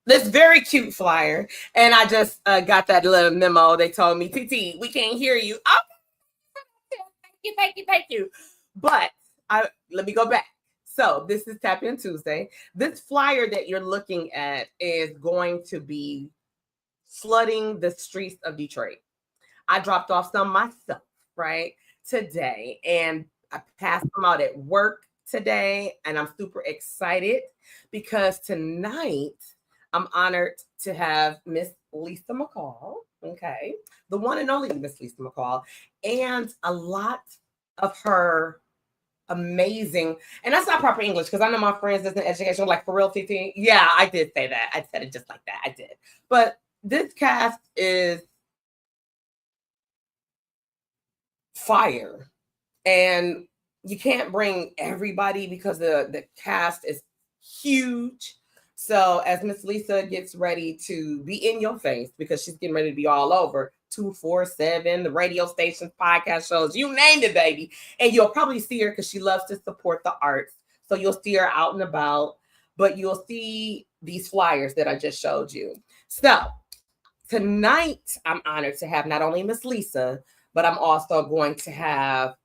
This very cute flyer. And I just got that little memo. They told me, TT, we can't hear you. Oh, thank you. But let me go back. So this is Tap In Tuesday. This flyer that you're looking at is going to be flooding the streets of Detroit. I dropped off some myself, right, today. And I passed them out at work today. And I'm super excited because tonight I'm honored to have Miss Lisa McCall, okay, the one and only Miss Lisa McCall, and a lot of her amazing, and that's not proper English because I know my friends that's in education, like for real, TT. Yeah, I did say that. I said it just like that. I did. But this cast is fire. And you can't bring everybody because the cast is huge. So as Miss Lisa gets ready to be in your face, because she's getting ready to be all over 247, the radio stations, podcast shows, you named it, baby. And you'll probably see her because she loves to support the arts. So you'll see her out and about, but you'll see these flyers that I just showed you. So tonight, I'm honored to have not only Miss Lisa, but I'm also going to have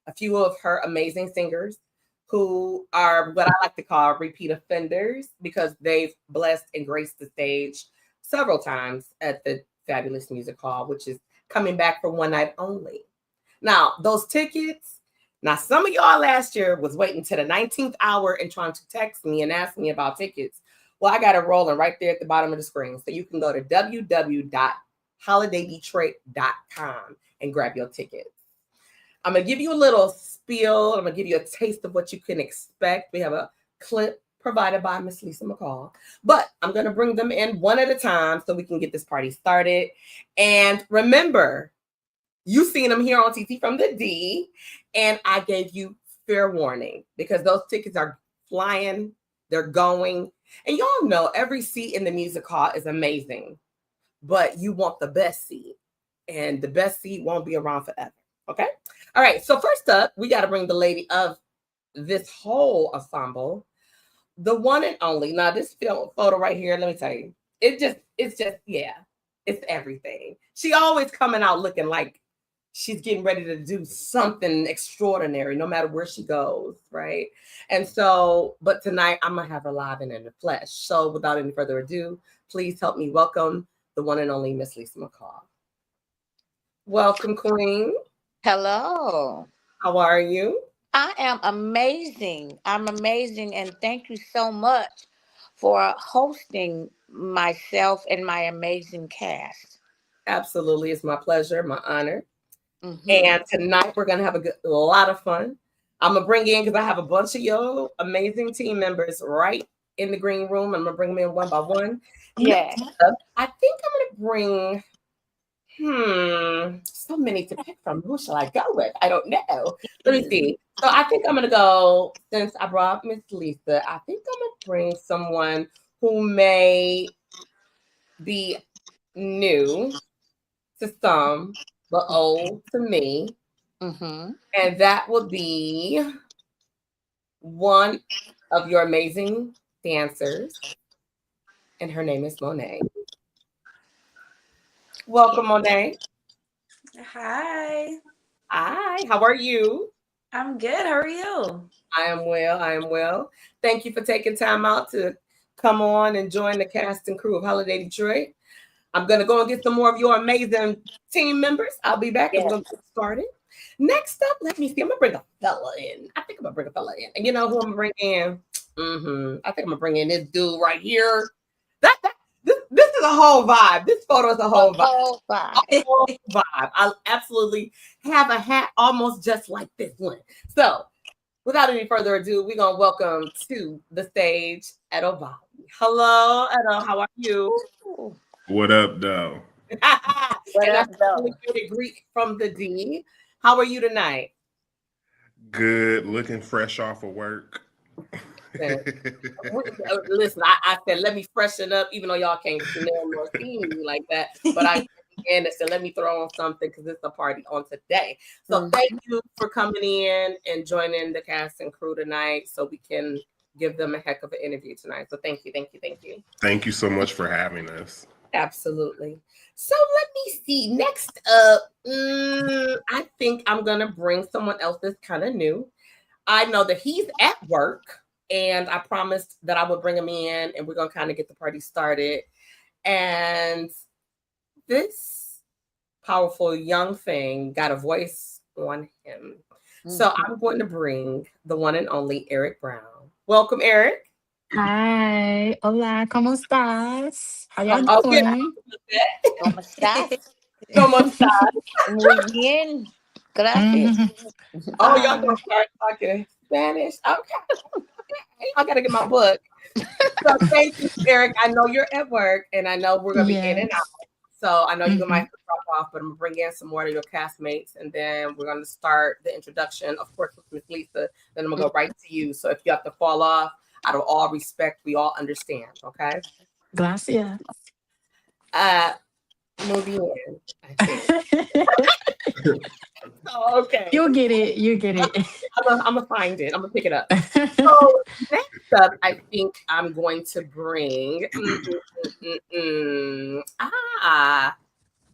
a few of her amazing singers who are what I like to call repeat offenders because they've blessed and graced the stage several times at the Fabulous Music Hall, which is coming back for one night only. Now, those tickets, now some of y'all last year was waiting to the 19th hour and trying to text me and ask me about tickets. Well, I got it rolling right there at the bottom of the screen. So you can go to www.holidaydetroit.com and grab your tickets. I'm going to give you a little spiel. I'm going to give you a taste of what you can expect. We have a clip provided by Miss Lisa McCall, but I'm going to bring them in one at a time so we can get this party started. And remember, you've seen them here on TT from the D, and I gave you fair warning because those tickets are flying. They're going. And y'all know every seat in the music hall is amazing, but you want the best seat, and the best seat won't be around forever. Okay. All right. So first up, we got to bring the lady of this whole ensemble, the one and only. Now, this photo right here, let me tell you, it's just, yeah, it's everything. She always coming out looking like she's getting ready to do something extraordinary, no matter where she goes, right? And so, but tonight I'm gonna have her live and in the flesh. So without any further ado, please help me welcome the one and only Miss Lisa McCall. Welcome, Queen. Hello. How are you? I am amazing. I'm amazing. And thank you so much for hosting myself and my amazing cast. Absolutely. It's my pleasure, my honor. Mm-hmm. And tonight we're going to have a lot of fun. I'm going to bring in, because I have a bunch of your amazing team members right in the green room. I'm gonna bring them in one by one. Yeah. Next up, I think I'm gonna bring so many to pick from. Who shall I go with? I don't know. Let me see. So I think I'm gonna go, since I brought Miss Lisa, I think I'm gonna bring someone who may be new to some, but old to me. Mm-hmm. And that would be one of your amazing dancers. And her name is Monet. Welcome, Monet. Hi, Hi, how are you? I'm good. How are you? I am well. I am well. Thank you for taking time out to come on and join the cast and crew of Holiday Detroit. I'm going to go and get some more of your amazing team members. I'll be back because Yes. we're going to get started. Next up, let me see. I'm going to bring a fella in. I think I'm going to bring a fella in. And you know who I'm going to bring in? I think I'm going to bring in this dude right here. This is a whole vibe. This photo is a whole vibe. Oh, bye. A whole vibe. I absolutely have a hat almost just like this one. So, without any further ado, we're going to welcome to the stage Edo Valley. Hello, Edo. How are you? Ooh. What up, though? What And up, that's though? really good Greek from the D. How are you tonight? Good, looking fresh off of work. Listen, I said, let me freshen up, even though y'all can't smell nor see me like that. But I said, let me throw on something because it's a party on today. So thank you for coming in and joining the cast and crew tonight so we can give them a heck of an interview tonight. So thank you, thank you, thank you. Thank you so much for having us. Absolutely. So let me see. Next up, I think I'm going to bring someone else that's kind of new. I know that he's at work, and I promised that I would bring him in, and we're going to kind of get the party started. And this powerful young thing got a voice on him. So I'm going to bring the one and only Eric Brown. Welcome, Eric. Hi, hola, ¿cómo estás? How y'all Okay. doing? ¿Cómo estás? ¿Cómo estás? Muy bien. Gracias. Mhm. Oh, y'all gonna start talking Spanish? Okay. I gotta get my book. So thank you, Eric. I know you're at work, and I know we're gonna be in and out. Yes. So I know you might Mhm. have to drop off, but I'm gonna bring in some more of your castmates, and then we're gonna start the introduction, of course, with Miss Lisa. Then I'm gonna go right to you. So if you have to fall off, out of all respect, we all understand. Okay. Gracias. Muy bien, I think. Oh, okay. You get it. You get it. I'm gonna find it. I'm gonna pick it up. So next up, I think I'm going to bring.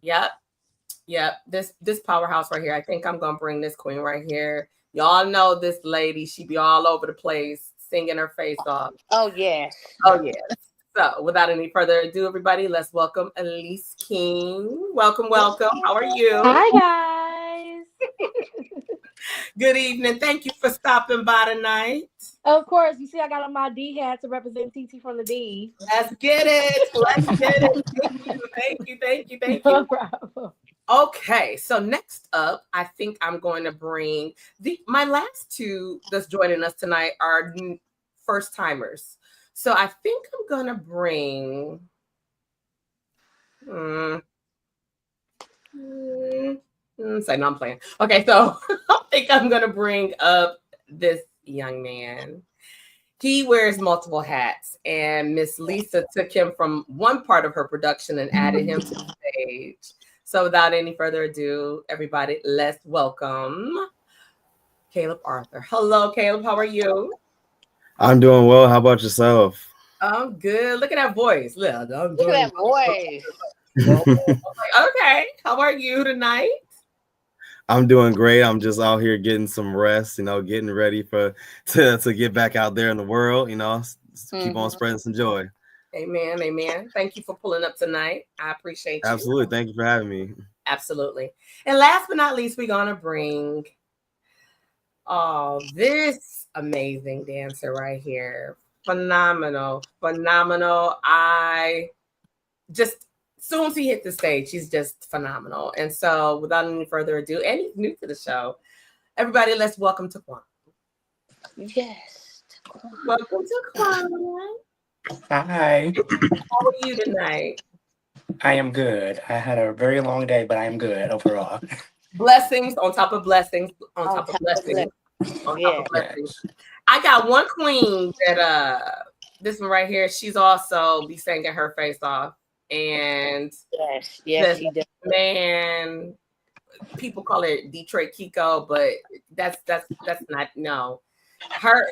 Yep, yep. This powerhouse right here. I think I'm gonna bring this queen right here. Y'all know this lady. She be all over the place, singing her face off. Oh, yes. Oh yes. So without any further ado, everybody, let's welcome Elise King. Welcome, welcome. How are you? Hi guys. Good evening. Thank you for stopping by tonight. Of course, you see I got on my D hat to represent TT from the D. Let's get it. Let's get it. Thank you. Thank you. Thank you. Thank No you. problem. Okay. So next up, I think I'm going to bring my last two that's joining us tonight are first timers. So I think I'm gonna bring say no, I'm playing. Okay, so I think I'm gonna bring up this young man. He wears multiple hats, and Miss Lisa took him from one part of her production and added him to the stage. So, without any further ado, everybody, let's welcome Caleb Arthur. Hello, Caleb. How are you? I'm doing well. How about yourself? I'm good. Look at that voice. Look, I'm Look at doing that voice. okay. How are you tonight? I'm doing great. I'm just out here getting some rest, getting ready to get back out there in the world, keep on spreading some joy. Amen. Amen. Thank you for pulling up tonight. I appreciate you. Absolutely. Thank you for having me. Absolutely. And last but not least, we're gonna bring this amazing dancer right here. Phenomenal. I just soon as he hit the stage, he's just phenomenal. And so without any further ado, and he's new to the show, everybody, let's welcome Taquan. Yes. Welcome to Taquan. Hi, How are you tonight? I am good. I had a very long day, but I am good overall. Blessings on top of blessings on On top of top of blessings on top of Yeah. blessings. Yes. I got one queen that this one right here, she's also be singing her face off. And Yes. Yes, this she does. man, people call it Detroit Kiko, but that's not no.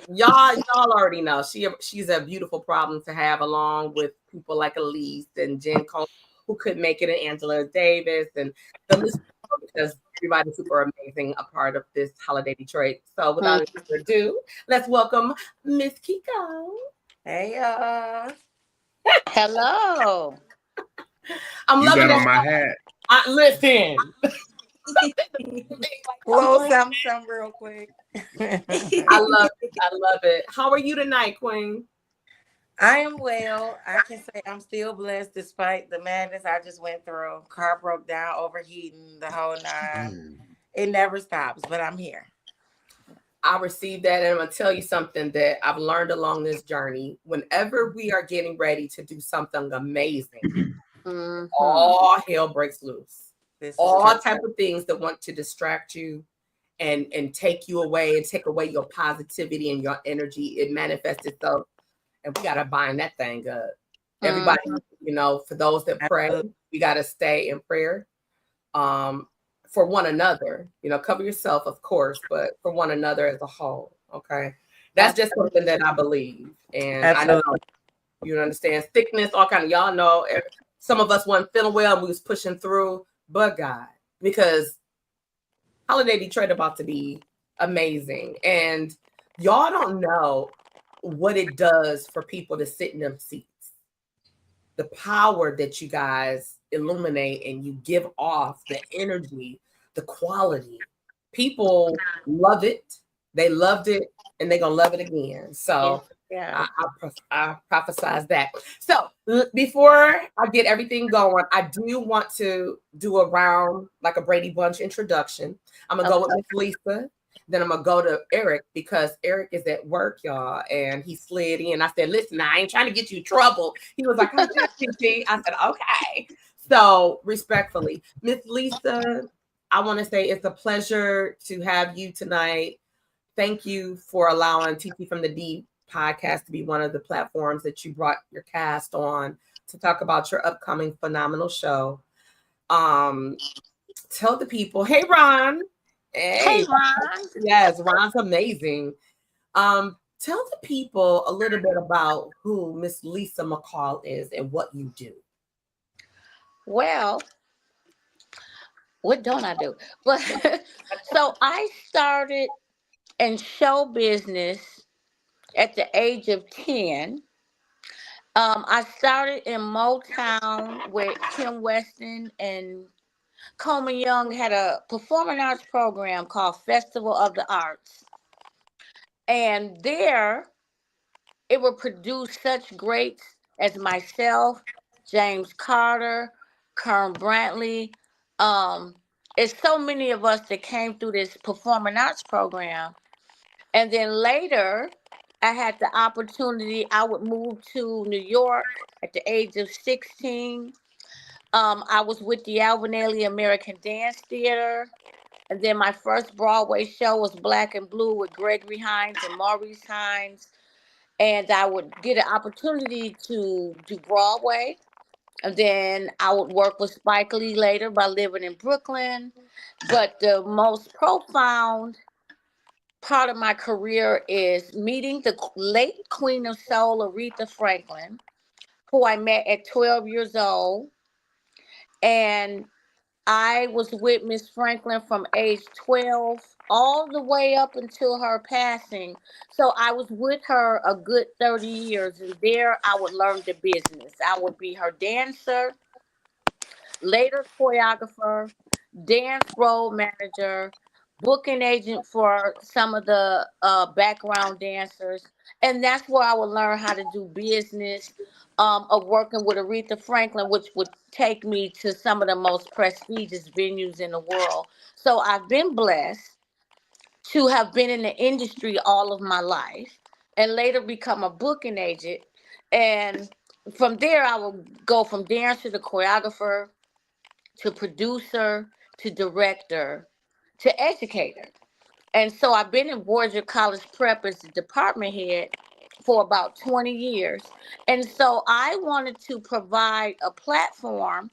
Y'all already know she's a beautiful problem to have along with people like Elise and Jen Cole who could make it, and Angela Davis and the list, because everybody's super amazing a part of this holiday Detroit. So without any further ado, let's welcome Miss Kiko. Hey y'all. Hello. I'm You loving got on that. my hat. Listen, Blow some real quick. I love it. How are you tonight, Queen? I am well. I can say I'm still blessed despite the madness I just went through. Car broke down, overheating, the whole nine. It never stops, but I'm here. I received that, and I'm gonna tell you something that I've learned along this journey. Whenever we are getting ready to do something amazing, all hell breaks loose. This is All true. type of things that want to distract you and take you away and take away your positivity and your energy. It manifests itself, and we gotta bind that thing up. Everybody, for those that pray, Absolutely. we gotta stay in prayer. For one another, cover yourself, of course, but for one another as a whole. Okay. That's just something that I believe. And I know Absolutely. you understand sickness, all kind of, y'all know some of us wasn't feeling well and we was pushing through, but God, because Holiday Detroit about to be amazing. And y'all don't know what it does for people to sit in them seats. The power that you guys illuminate and you give off, the energy, the quality. People love it. They loved it, and they're gonna love it again. So Yeah. I prophesize that. So before I get everything going, I do want to do a round like a Brady Bunch introduction. I'm gonna go with Miss Lisa. Then I'm gonna go to Eric because Eric is at work, y'all, and he slid in. I said, "Listen, I ain't trying to get you in trouble." He was like, "I'm good, TT." I said, "Okay." So respectfully, Miss Lisa, I want to say it's a pleasure to have you tonight. Thank you for allowing TT from the Deep podcast to be one of the platforms that you brought your cast on to talk about your upcoming phenomenal show. Tell the people, hey Ron. Hey, Hey, Ron. yes, Ron's amazing. Tell the people a little bit about who Miss Lisa McCall is and what you do. Well, what don't I do? But so I started in show business at the age of 10. I started in Motown with Kim Weston and Coleman Young had a performing arts program called Festival of the Arts. And there it would produce such greats as myself, James Carter, Kern Brantley. Um, it's so many of us that came through this performing arts program. And then later, I had the opportunity, I would move to New York at the age of 16. I was with the Alvin Ailey American Dance Theater. And then my first Broadway show was Black and Blue with Gregory Hines and Maurice Hines. And I would get an opportunity to do Broadway. And then I would work with Spike Lee later by living in Brooklyn. But the most profound part of my career is meeting the late Queen of Soul, Aretha Franklin, who I met at 12 years old. And I was with Miss Franklin from age 12 all the way up until her passing. So I was with her a good 30 years. And there I would learn the business. I would be her dancer, later choreographer, dance role manager, booking agent for some of the background dancers. And that's where I would learn how to do business of working with Aretha Franklin, which would take me to some of the most prestigious venues in the world. So I've been blessed to have been in the industry all of my life. and later become a booking agent. And from there, I will go from dancer to choreographer to producer to director to educator. And so I've been in Borgia College Prep as the department head for about 20 years. And so I wanted to provide a platform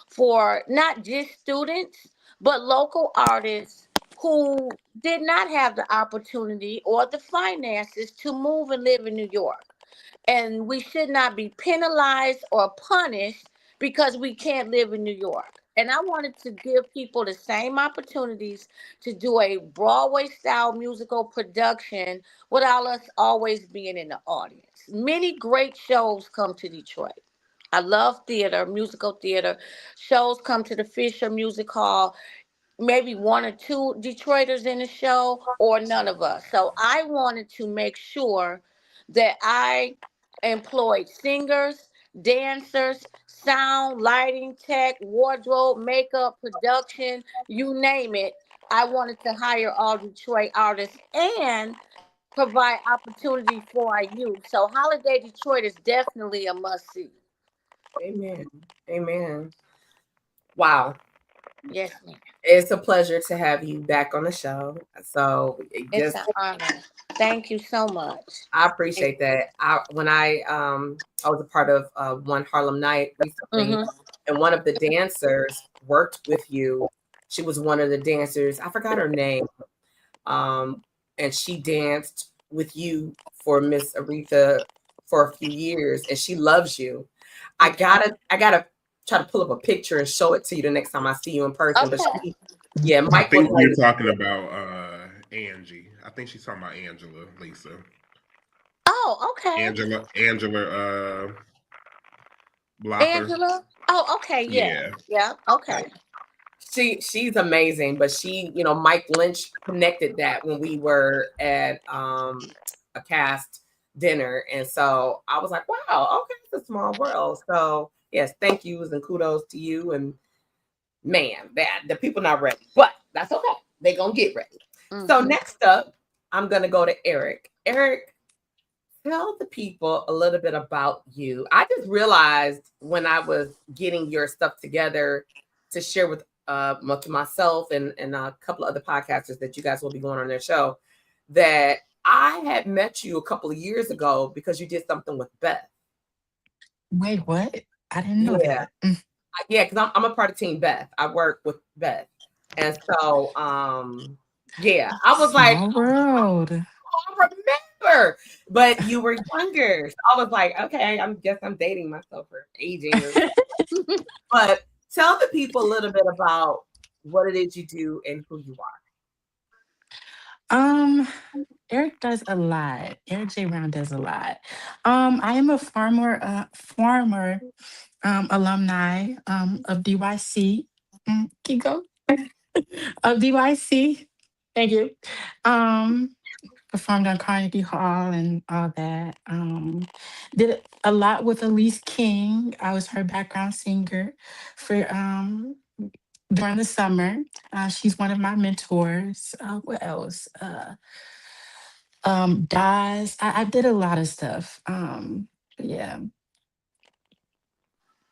for not just students, but local artists who did not have the opportunity or the finances to move and live in New York. And we should not be penalized or punished because we can't live in New York. And I wanted to give people the same opportunities to do a Broadway style musical production without us always being in the audience. Many great shows come to Detroit. I love theater, musical theater. Shows come to the Fisher Music Hall, maybe one or two Detroiters in the show, or none of us. So I wanted to make sure that I employed singers, dancers, sound, lighting, tech, wardrobe, makeup, production, you name it. I wanted to hire all Detroit artists and provide opportunity for our youth. So Holiday Detroit is definitely a must see. Amen. Amen. Wow. Yes, ma'am. It's a pleasure to have you back on the show. So It's just an honor. Thank you so much. I appreciate that. When I was a part of one Harlem Night recently, Mm-hmm. and one of the dancers worked with you. She was one of the dancers. I forgot her name. And she danced with you for Miss Aretha for a few years, and she loves you. I gotta try to pull up a picture and show it to you the next time I see you in person. But Okay. yeah, I Mike was think you're like, talking about Angie. I think she's talking about Angela, Lisa. Oh, okay. Angela Blother. Angela. Oh, okay. Yeah. Yeah. Yeah. Okay. she's amazing, but Mike Lynch connected that when we were at a cast dinner, and so I was like, wow, okay, it's a small world. So yes, thank yous and kudos to you. And man, that the people not ready, but that's okay, they gonna get ready. So Mm-hmm. next up, I'm gonna go to Eric. Tell the people a little bit about you. I just realized when I was getting your stuff together to share with myself and a couple of other podcasters that you guys will be going on their show, that I had met you a couple of years ago because you did something with Beth. Wait, what? I didn't know Yeah, that. Mm. yeah, because I'm a part of Team Beth. I work with Beth, and so yeah, I was like, Small world. I remember, but you were younger. So I was like, okay, I guess I'm dating myself for aging. But tell the people a little bit about what it is you do and who you Um, Eric does a lot. Eric J. Brown does a lot. I am a former alumni of DYC. Keep going. Of DYC. Thank you. Um, Performed on Carnegie Hall and all that. Did a lot with Elise King. I was her background singer for during the summer. She's one of my mentors. What else? Daz. I did a lot of stuff. Yeah.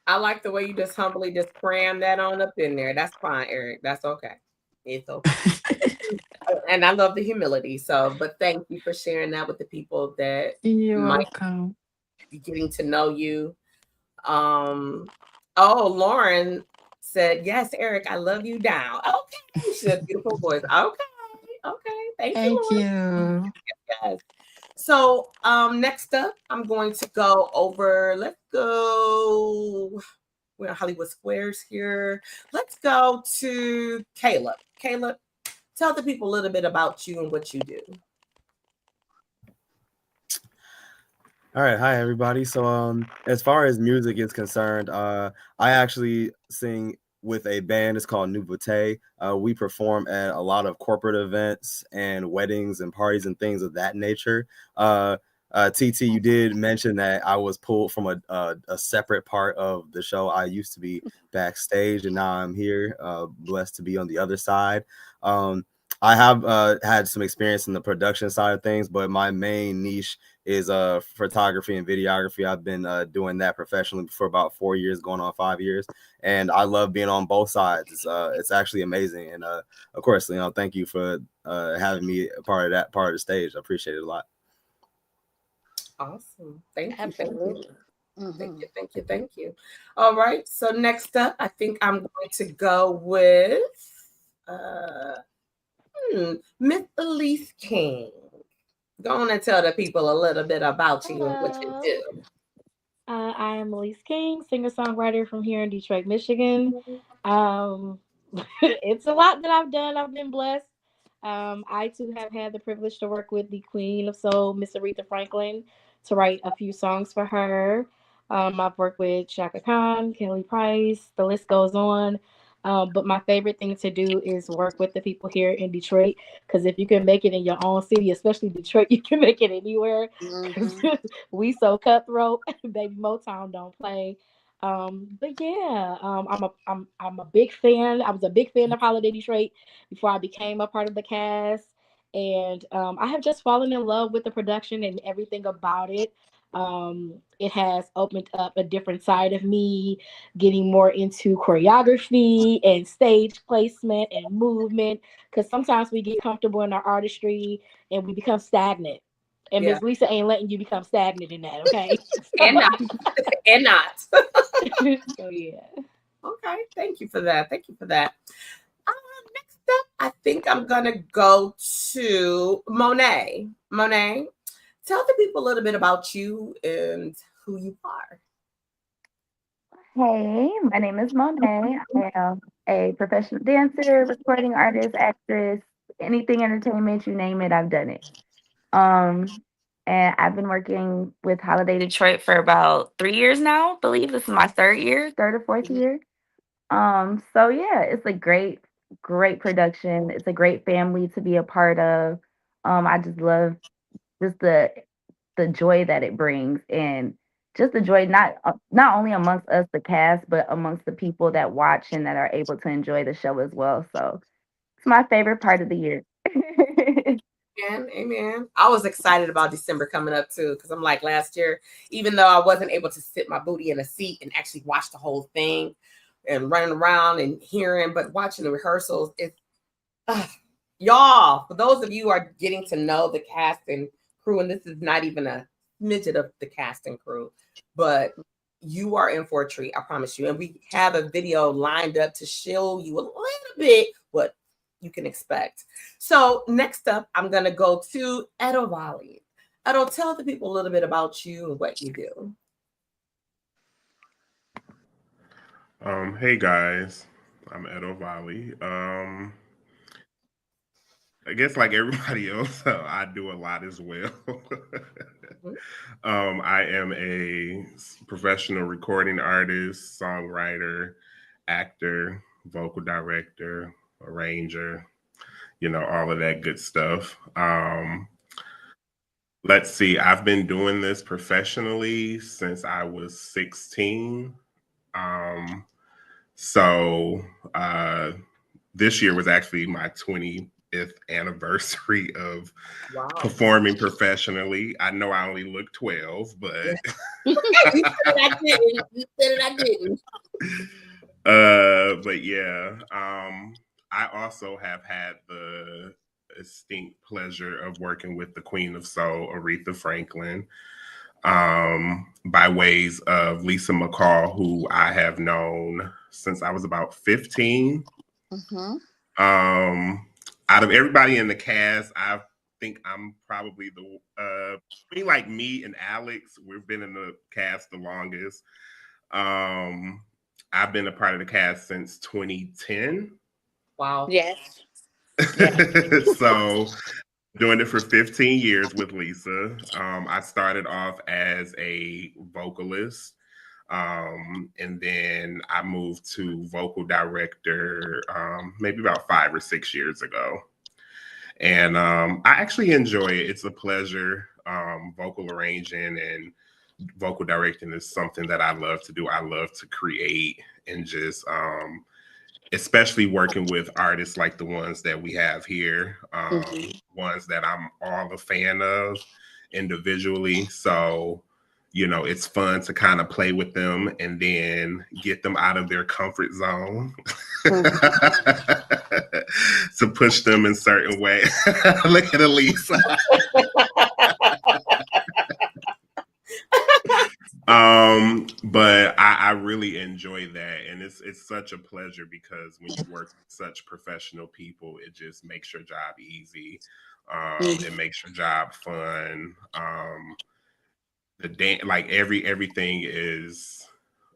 I like the way you just humbly just cram that on up in there. That's fine, Eric. That's okay. It's okay. And I love the humility. So, but thank you for sharing that with the people that You're might welcome. be getting to know you. Um, oh, Lauren said, yes, Eric, I love you down. Okay. She has a beautiful voice. Okay. Okay. Thank you, Thank Lauren. you. Yes. So next up, I'm going to go over, let's go. We're in Hollywood Squares here. Let's go to Caleb. Caleb, tell the people a little bit about you and what you do. All right, hi everybody. So as far as music is concerned, I actually sing with a band. It's called Nouveauté. We perform at a lot of corporate events and weddings and parties and things of that nature. TT, you did mention that I was pulled from a separate part of the show. I used to be backstage, and now I'm here, blessed to be on the other side. I have had some experience in the production side of things, but my main niche is photography and videography. I've been doing that professionally for about 4 years, going on 5 years, and I love being on both sides. It's actually amazing, and of course, thank you for having me a part of that part of the stage. I appreciate it a lot. Awesome. Thank you. Absolutely. Thank you. All right. So next up, I think I'm going to go with Miss Elise King. Go on and tell the people a little bit about you and what you Hello. do. I am Elise King, singer-songwriter from here in Detroit, Michigan. Um, it's a lot that I've done. I've been blessed. I too have had the privilege to work with the Queen of Soul, Miss Aretha Franklin, to write a few songs for her. I've worked with Shaka Khan, Kelly Price, the list goes on. But my favorite thing to do is work with the people here in Detroit. Because if you can make it in your own city, especially Detroit, you can make it anywhere. Because we so cutthroat, baby Motown don't play. But yeah, I'm a big fan. I was a big fan of Holiday Detroit before I became a part of the cast, and I have just fallen in love with the production and everything about it. It has opened up a different side of me, getting more into choreography and stage placement and movement. Because sometimes we get comfortable in our artistry and we become stagnant. And Yeah. Miss Lisa ain't letting you become stagnant in that, okay? And not. And not. So yeah. Okay. Thank you for that. Next up, I think I'm gonna go to Monet. Monet, tell the people a little bit about you and who you are. Hey, my name is Monet. I am a professional dancer, recording artist, actress, anything entertainment, you name it, I've done it. Um, and I've been working with Holiday Detroit for about 3 years now. I believe this is my third or fourth year. So yeah, it's a great production. It's a great family to be a part of. I just love just the joy that it brings, and just the joy not only amongst us the cast, but amongst the people that watch and that are able to enjoy the show as well. So it's my favorite part of the year. Amen. I was excited about December coming up too, because I'm like last year, even though I wasn't able to sit my booty in a seat and actually watch the whole thing and running around and hearing, but watching the rehearsals, it's y'all, for those of you who are getting to know the cast and crew, and this is not even a midget of the cast and crew, but you are in for a treat, I promise you. And we have a video lined up to show you a little bit what you can expect. So next up, I'm going to go to Edo Valley. Edo, tell the people a little bit about you and what you do. Hey guys, I'm Edo Valley. I guess like everybody else, I do a lot as well. I am a professional recording artist, songwriter, actor, vocal director, arranger, all of that good stuff. Let's see, I've been doing this professionally since I was 16. So this year was actually my 25th anniversary of performing professionally. I know I only look 12, but You said I didn't. You said I didn't. But yeah, I also have had the distinct pleasure of working with the Queen of Soul, Aretha Franklin, by ways of Lisa McCall, who I have known since I was about 15. Out of everybody in the cast, I think I'm probably between like me and Alex, we've been in the cast the longest. I've been a part of the cast since 2010. Wow. Yes. So doing it for 15 years with Lisa. I started off as a vocalist. And then I moved to vocal director maybe about 5 or 6 years ago. And I actually enjoy it. It's a pleasure. Vocal arranging and vocal directing is something that I love to do. I love to create and just especially working with artists like the ones that we have here, ones that I'm all a fan of. individually. So, you know, it's fun to kind of play with them and then get them out of their comfort zone to push them in certain ways. Look at Elise. But I really enjoy that, and it's such a pleasure because when you work with such professional people, it just makes your job easy. It makes your job fun. The like everything is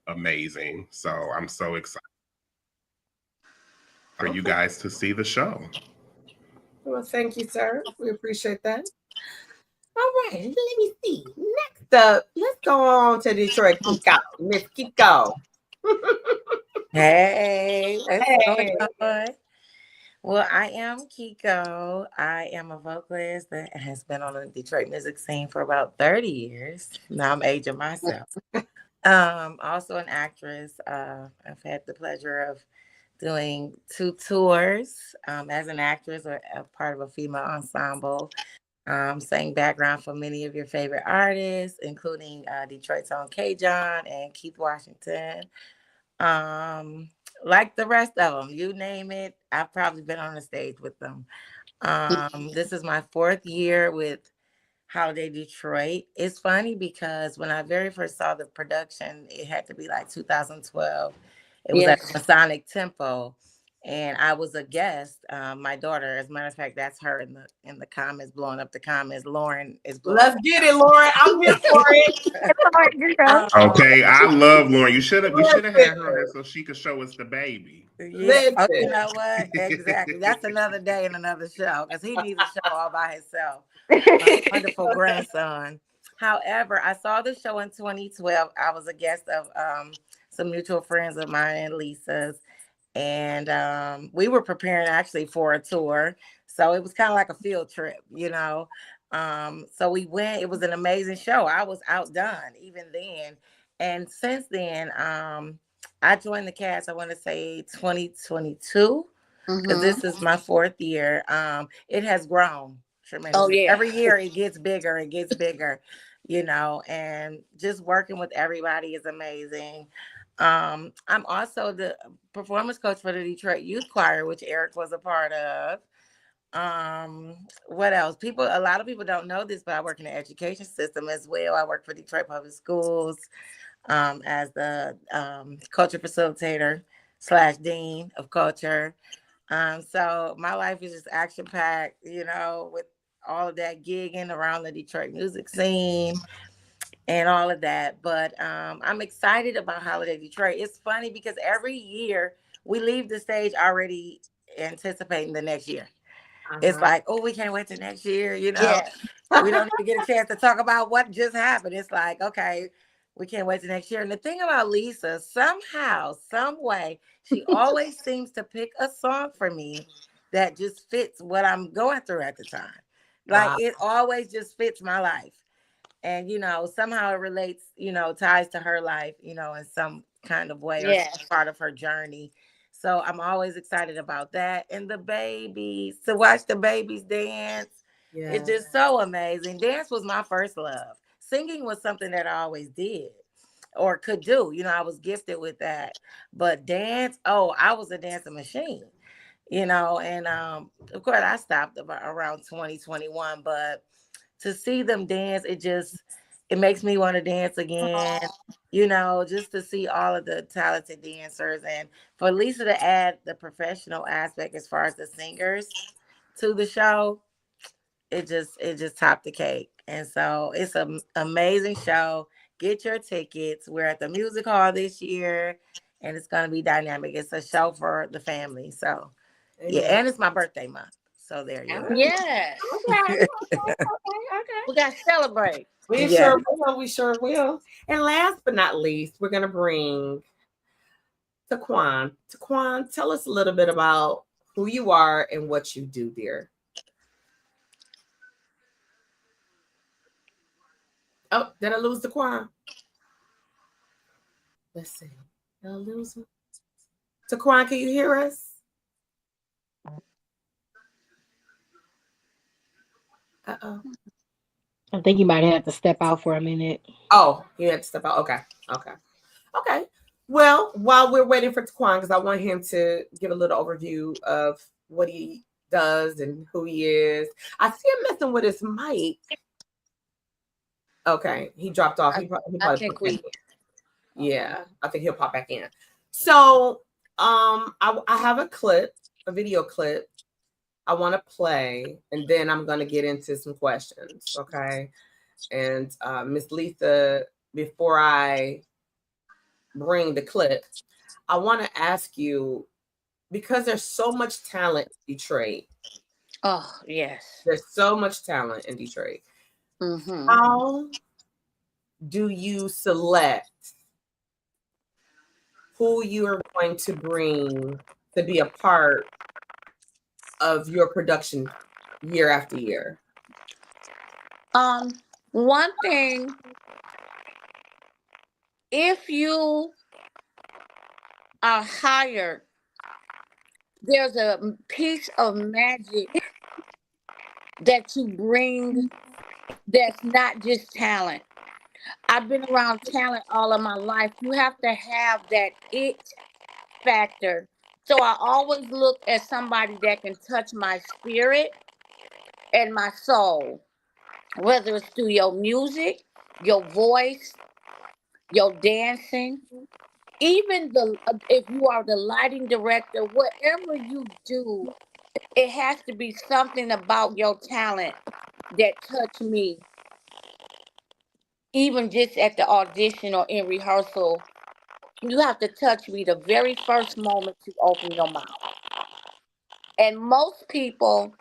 amazing. So I'm so excited for you guys to see the show. Well, thank you, sir. We appreciate that. All right, let me see. Next up, let's go on to Detroit. Kiko, Miss Kiko. Hey, what's going Hey. on? Well, I am Kiko. I am a vocalist that has been on the Detroit music scene for about 30 years. Now I'm aging myself. Also an actress. I've had the pleasure of doing 2 tours as an actress or a part of a female ensemble. Sang background for many of your favorite artists, including Detroit's own K. John and Keith Washington. Like the rest of them, you name it, I've probably been on the stage with them. This is my 4th year with Holiday Detroit. It's funny because when I very first saw the production, it had to be like 2012. It was at Yes. Masonic Temple, and I was a guest. My daughter, as a matter of fact, that's her in the comments, blowing up the comments. Lauren is blowing. Let's get it, Lauren. I'm here for it. Okay, I love Lauren. You should have had her here so she could show us the baby. Yeah, oh, you know what? Exactly. That's another day and another show because he needs a show all by himself. My wonderful grandson. However, I saw the show in 2012. I was a guest of some mutual friends of mine and Lisa's, and we were preparing actually for a tour. So it was kind of like a field trip, you know. So we went. It was an amazing show. I was outdone even then, and since then, I joined the cast. I want to say 2022 because this is my 4th year. It has grown tremendously. Oh yeah. Every year it gets bigger. It gets bigger, you know. And just working with everybody is amazing. I'm also the performance coach for the Detroit Youth Choir, which Eric was a part of. What else? A lot of people don't know this, but I work in the education system as well. I work for Detroit Public Schools as the culture facilitator / dean of culture. So my life is just action packed, you know, with all of that gigging around the Detroit music scene and all of that. But I'm excited about Holiday Detroit. It's funny because every year we leave the stage already anticipating the next year. It's like, oh, we can't wait till next year, you know. Yeah. We don't even get a chance to talk about what just happened. It's like, okay, we can't wait till next year. And the thing about Lisa, somehow, some way, she always seems to pick a song for me that just fits what I'm going through at the time. Like it always just fits my life. And, you know, somehow it relates, you know, ties to her life, you know, in some kind of way or part of her journey. So I'm always excited about that. And the babies, to watch the babies dance, it's just so amazing. Dance was my first love. Singing was something that I always did or could do. You know, I was gifted with that. But dance, oh, I was a dancing machine, you know. And of course, I stopped about around 2021. But to see them dance, it makes me want to dance again. You know, just to see all of the talented dancers and for Lisa to add the professional aspect as far as the singers to the show, it just topped the cake. And so it's an amazing show. Get your tickets. We're at the music hall this year and it's going to be dynamic. It's a show for the family. So yeah, and it's my birthday month. So there you go. Yes. Okay. We got to celebrate. We sure will. We sure will. And last but not least, we're going to bring Taquan. Taquan, tell us a little bit about who you are and what you do, dear. Oh, did I lose Taquan? Let's see. Did I lose him? Taquan, can you hear us? Uh-oh. I think you might have to step out for a minute. Oh, you had to step out. Okay. Okay. Okay. Well, while we're waiting for Taquan, because I want him to give a little overview of what he does and who he is. I see him messing with his mic. Okay, he dropped off. He I probably think put back we. in. Yeah, I think he'll pop back in. So, I have a clip, a video clip I want to play, and then I'm going to get into some questions. Okay. And Miss Lisa, before I bring the clip, I want to ask you, because there's so much talent in Detroit. Oh yes. There's so much talent in Detroit. Mm-hmm. How do you select who you are going to bring to be a part of your production year after year? One thing, if you are hired, there's a piece of magic that you bring that's not just talent. I've been around talent all of my life. You have to have that it factor. So I always look at somebody that can touch my spirit and my soul, whether it's through your music, your voice, your dancing, even the if you are the lighting director, whatever you do, it has to be something about your talent that touch me, even just at the audition or in rehearsal. You have to touch me the very first moment you open your mouth. And most people,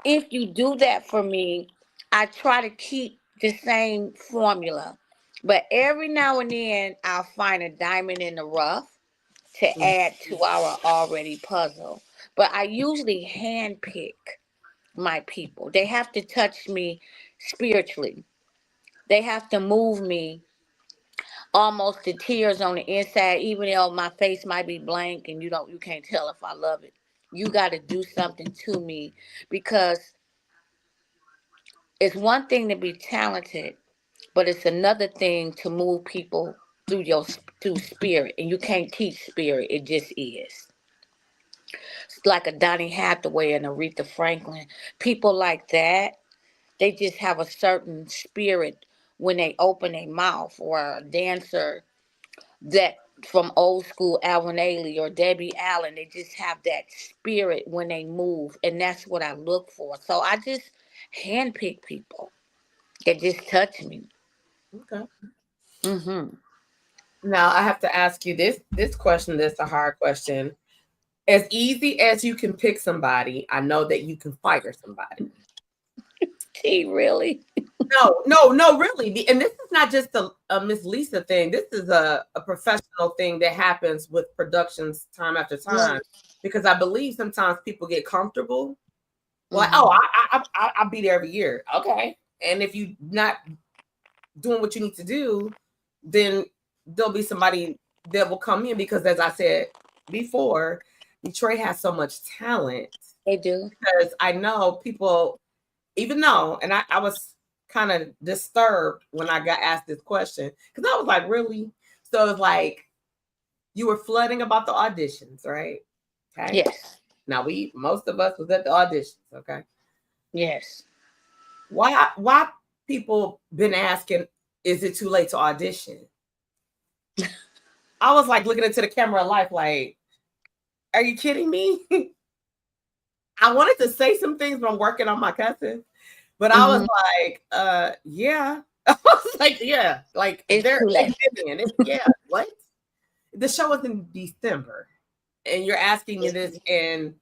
if you do that for me, I try to keep the same formula. But every now and then, I'll find a diamond in the rough to Mm. add to our already puzzle. But I usually handpick my people. They have to touch me spiritually. They have to move me almost to tears on the inside, even though my face might be blank and you can't tell if I love it. You got to do something to me, because it's one thing to be talented, but it's another thing to move people through spirit, and you can't teach spirit. It just is. It's like a Donny Hathaway and Aretha Franklin. People like that, they just have a certain spirit when they open their mouth, or a dancer that from old school Alvin Ailey or Debbie Allen, they just have that spirit when they move, and that's what I look for. So I just handpick people that just touch me. Okay. Mm-hmm. Now I have to ask you this question. This is a hard question. As easy as you can pick somebody, I know that you can fire somebody. Gee, really? No, really. And this is not just a Miss Lisa thing. This is a professional thing that happens with productions time after time. Because I believe sometimes people get comfortable. Like, Mm-hmm. I'll be there every year. Okay. And if you not doing what you need to do, then there'll be somebody that will come in, because as I said before, Detroit has so much talent. They do. Because I know people, even though, and I was kind of disturbed when I got asked this question, because I was like, really? So it's like you were flooding about the auditions, right? Okay. Yes. Now most of us was at the auditions, okay? Yes. Why people been asking, is it too late to audition? I was like looking into the camera like, are you kidding me? I wanted to say some things, but I'm working on my cousin. But I was like, yeah. I was like, yeah, like It's they're too late. yeah, what? The show was in December, and you're asking me this in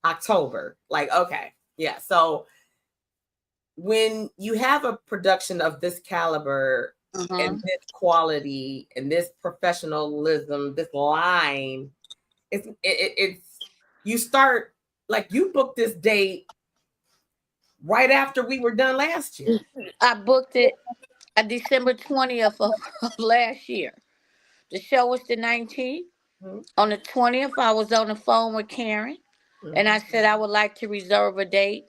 October. Like, okay, yeah. So when you have a production of this caliber and this quality and this professionalism, this line, it's you start, like, you booked this date right after we were done last year. I booked it December 20th of last year. The show was the 19th. Mhm. On the 20th, I was on the phone with Karen, and I said I would like to reserve a date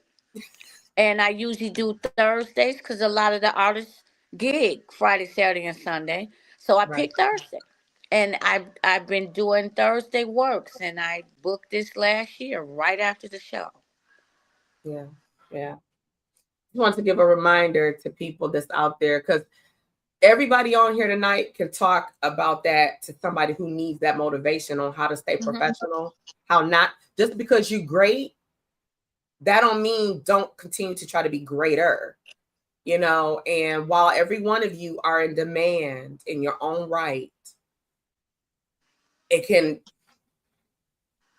And I usually do Thursdays because a lot of the artists gig Friday, Saturday, and Sunday. So I Right. pick Thursday. And I've been doing Thursday works, and I booked this last year right after the show. Yeah. Yeah. Just want to give a reminder to people that's out there because everybody on here tonight can talk about that to somebody who needs that motivation on how to stay professional, how not just because you're great, that don't mean don't continue to try to be greater, you know. And while every one of you are in demand in your own right, it can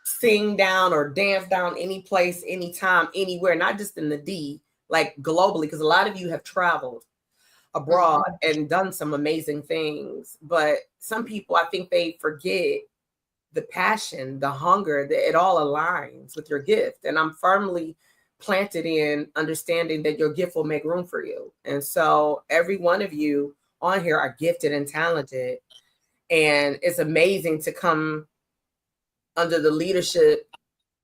sing down or dance down any place, anytime, anywhere, not just in the D, like globally, because a lot of you have traveled abroad and done some amazing things. But some people, I think they forget the passion, the hunger, that it all aligns with your gift. And I'm firmly planted in understanding that your gift will make room for you. And so every one of you on here are gifted and talented. And it's amazing to come under the leadership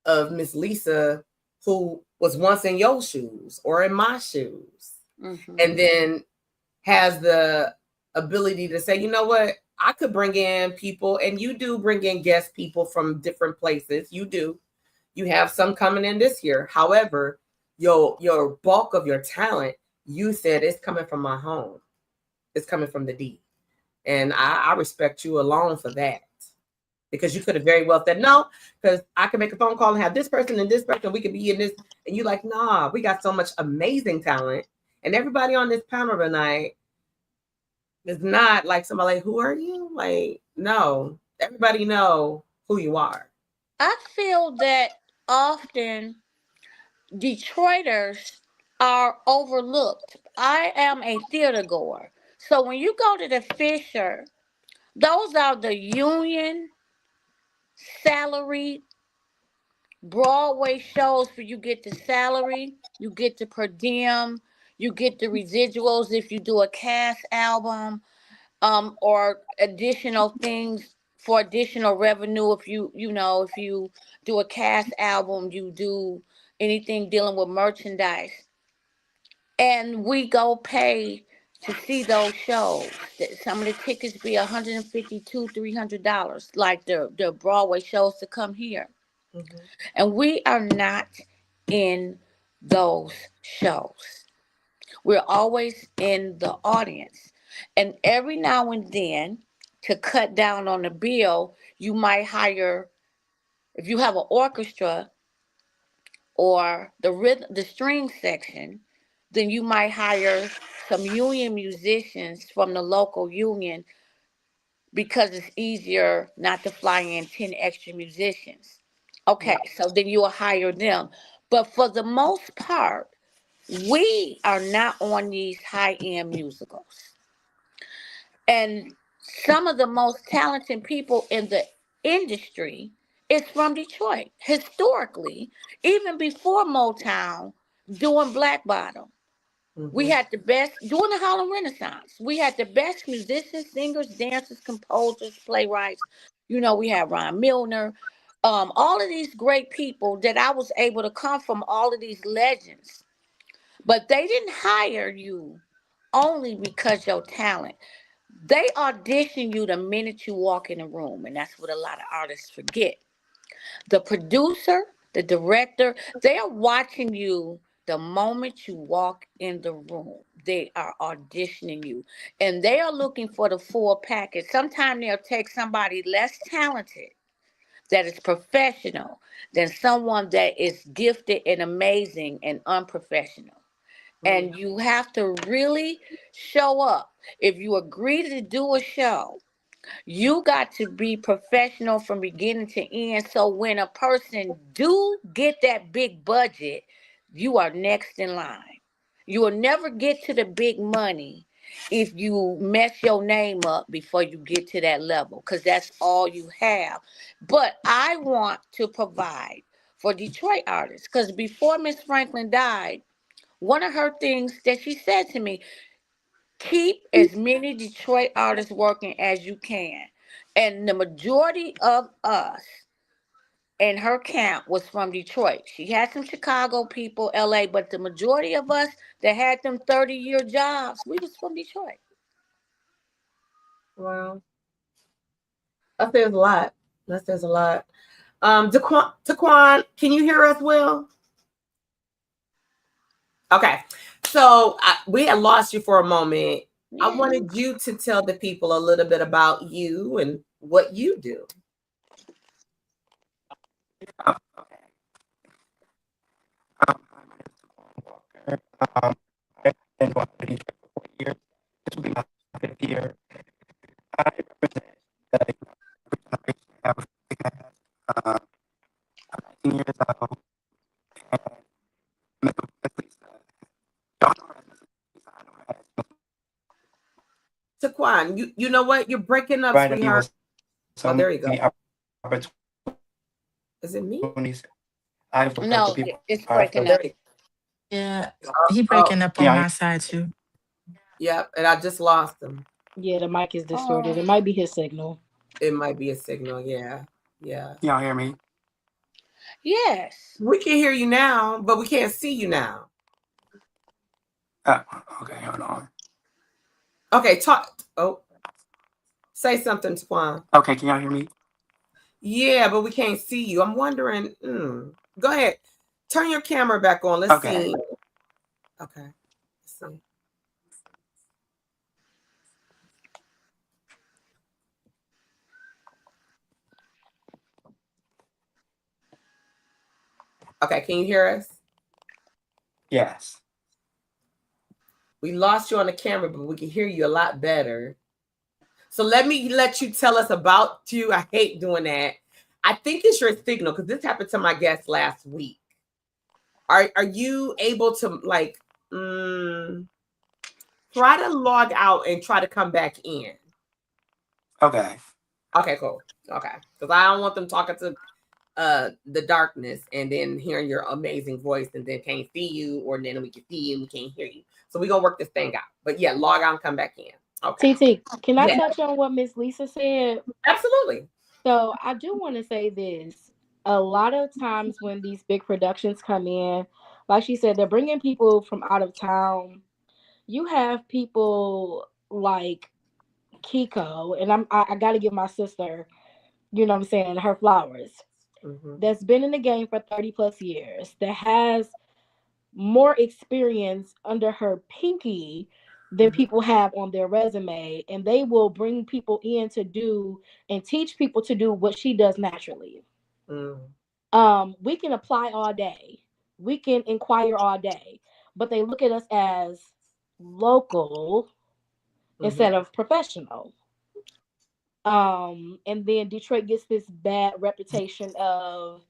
of Miss Lisa, who was once in your shoes or in my shoes, and then has the ability to say, you know what, I could bring in people, and you do bring in guest people from different places. You do. You have some coming in this year. However, your bulk of your talent, you said it's coming from my home. It's coming from the D. And I respect you alone for that. Because you could have very well said no, because I can make a phone call and have this person and this person, we could be in this. And you like, nah, we got so much amazing talent. And everybody on this panel tonight is not like somebody like, who are you? Like, no, everybody know who you are. I feel that often Detroiters are overlooked. I am a theater goer. So when you go to the Fisher, those are the union salaried Broadway shows where you get the salary, you get the per diem, you get the residuals if you do a cast album, or additional things for additional revenue. If if you do a cast album, you do anything dealing with merchandise, and we go pay to see those shows. Some of the tickets be $152, $300, like the Broadway shows to come here, and we are not in those shows. We're always in the audience. And every now and then, to cut down on the bill, you might hire, if you have an orchestra or the rhythm, the string section, then you might hire some union musicians from the local union because it's easier not to fly in 10 extra musicians. Okay, so then you'll hire them. But for the most part, we are not on these high-end musicals. And some of the most talented people in the industry is from Detroit. Historically, even before Motown, doing Black Bottom, we had the best, during the Harlem Renaissance, we had the best musicians, singers, dancers, composers, playwrights. We had Ron Milner, all of these great people that I was able to come from, all of these legends. But they didn't hire you only because your talent. They audition you the minute you walk in the room, and that's what a lot of artists forget. The producer, the director, they are watching you the moment you walk in the room. They are auditioning you, and they are looking for the full package. Sometimes they'll take somebody less talented that is professional than someone that is gifted and amazing and unprofessional. And you have to really show up. If you agree to do a show, you got to be professional from beginning to end. So when a person do get that big budget, you are next in line. You will never get to the big money if you mess your name up before you get to that level, because that's all you have. But I want to provide for Detroit artists, because before Miss Franklin died, one of her things that she said to me, keep as many Detroit artists working as you can. And the majority of us and her camp was from Detroit. She had some Chicago people, LA, but the majority of us that had them 30-year jobs, we was from Detroit. Wow. That says a lot. That says a lot. Taquan, can you hear us well? Okay. So we had lost you for a moment. I Yeah. wanted you to tell the people a little bit about you and what you do. Oh, okay. Hi, my name is Walker. I've been going to Detroit for 4 years. This will be my fifth year. I represent the generation I have I'm 19 years old, and Miss Lisa, y'all know her as Miss Lisa. I know her as Miss Taquan, you know what? You're breaking up, provided me sweetheart. with so Oh, there many you go. opportunities. Is it me? I've worked with No, people it's out Oh, breaking of. there up. you Yeah, go. he Oh, breaking up Can on y'all my side too. yeah. And I just lost him. Yeah, the mic is distorted. Oh, It might be his signal. It might be a signal. Yeah. Yeah. Can y'all hear me? yes. We can hear you now, but we can't see you now. Oh, okay, hold on. Okay, talk. Oh, say something, Taquan. Okay, can y'all hear me? Yeah, but we can't see you. I'm wondering. Go ahead. Turn your camera back on. Let's Okay. see. Okay. Let's see. Okay, can you hear us? Yes. We lost you on the camera, but we can hear you a lot better. So let you tell us about you. I hate doing that. I think it's your signal because this happened to my guest last week. Are you able to try to log out and try to come back in? Okay. Okay, cool. Okay. Because I don't want them talking to the darkness and then hearing your amazing voice and then can't see you, or then we can see you and we can't hear you. So we're gonna work this thing out. But yeah, log out and come back in. Okay. TT, can I Yeah, touch on what Miss Lisa said? absolutely. So I do want to say this. A lot of times when these big productions come in, like she said, they're bringing people from out of town. You have people like Kiko, and I got to give my sister, you know what I'm saying, her flowers. Mm-hmm. That's been in the game for 30 plus years. That has more experience under her pinky than Mm-hmm. people have on their resume, and they will bring people in to do and teach people to do what she does naturally. Mm-hmm. We can apply all day, we can inquire all day, but they look at us as local Mm-hmm. instead of professional. And then Detroit gets this bad reputation of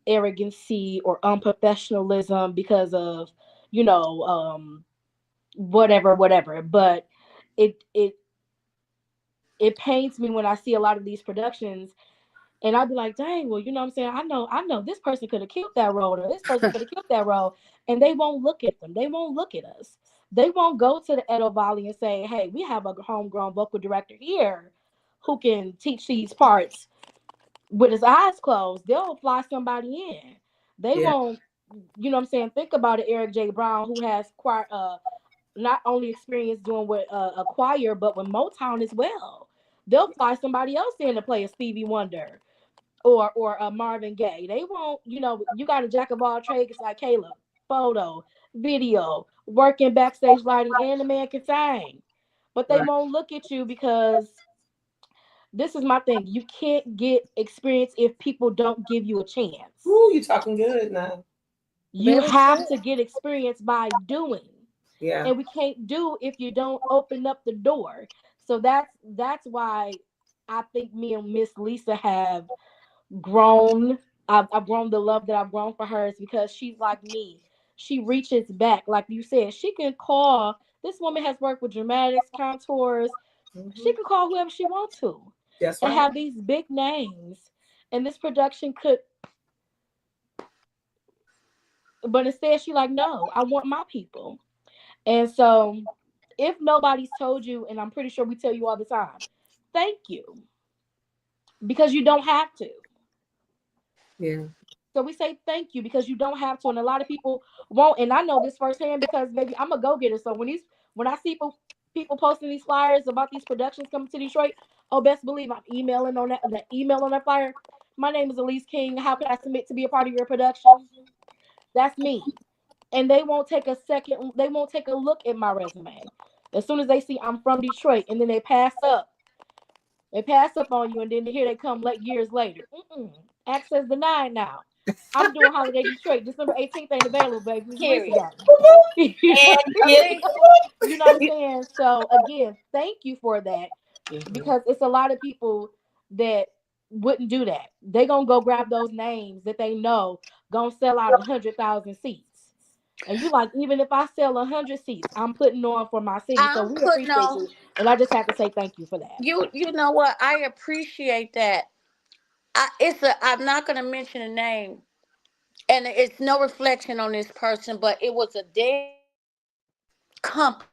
arrogancy or unprofessionalism because of, you know, whatever. But it it it pains me when I see a lot of these productions, and I'd be like, dang, well, you know what I'm saying? I know this person could have killed that role, or this person could have killed that role, and they won't look at them. They won't look at us. They won't go to the Edo Valley and say, hey, we have a homegrown vocal director here who can teach these parts with his eyes closed. They'll fly somebody in. They Yeah. won't, you know what I'm saying? Think about it, Eric J. Brown, who has choir, not only experience doing with a choir, but with Motown as well. They'll fly somebody else in to play a Stevie Wonder or a Marvin Gaye. They won't, you got a jack of all trades like Caleb, photo, video, working backstage lighting, and the man can sing. But they Right. won't look at you because this is my thing. You can't get experience if people don't give you a chance. Ooh, you talking good now. You Very have true. to get experience by doing. Yeah. And we can't do if you don't open up the door. So that's why I think me and Miss Lisa have grown. I've grown the love that I've grown for her is because she's like me. She reaches back, like you said. She can call. This woman has worked with dramatics, contours. She Mm-hmm. can call whoever she wants to, That's and right. have these big names. And this production could, but instead she like, no, I want my people. And so, if nobody's told you, and I'm pretty sure we tell you all the time, thank you, because you don't have to. Yeah. So we say thank you because you don't have to, and a lot of people won't. And I know this firsthand because maybe I'm a go getter. So when I see people posting these flyers about these productions coming to Detroit, oh best believe I'm emailing on that email on that flyer. My name is Elise King. How can I submit to be a part of your production? That's me. And they won't take a second. They won't take a look at my resume. As soon as they see I'm from Detroit, and then they pass up. They pass up on you, and then here they come like years later. Access denied now. I'm doing Holiday Detroit. December 18th ain't available, baby. It's Lisa Period. Day. you know And what I'm saying? You know what I'm saying? So again, thank you for that Mhm. because it's a lot of people that wouldn't do that. They gonna go grab those names that they know gonna sell out 100,000 seats. And you like, even if I sell 100 seats, I'm putting on for my city. So I'm we putting appreciate on you. And I just have to say thank you for that. you know what? I appreciate that. I'm not gonna mention a name, and it's no reflection on this person, but it was a dance company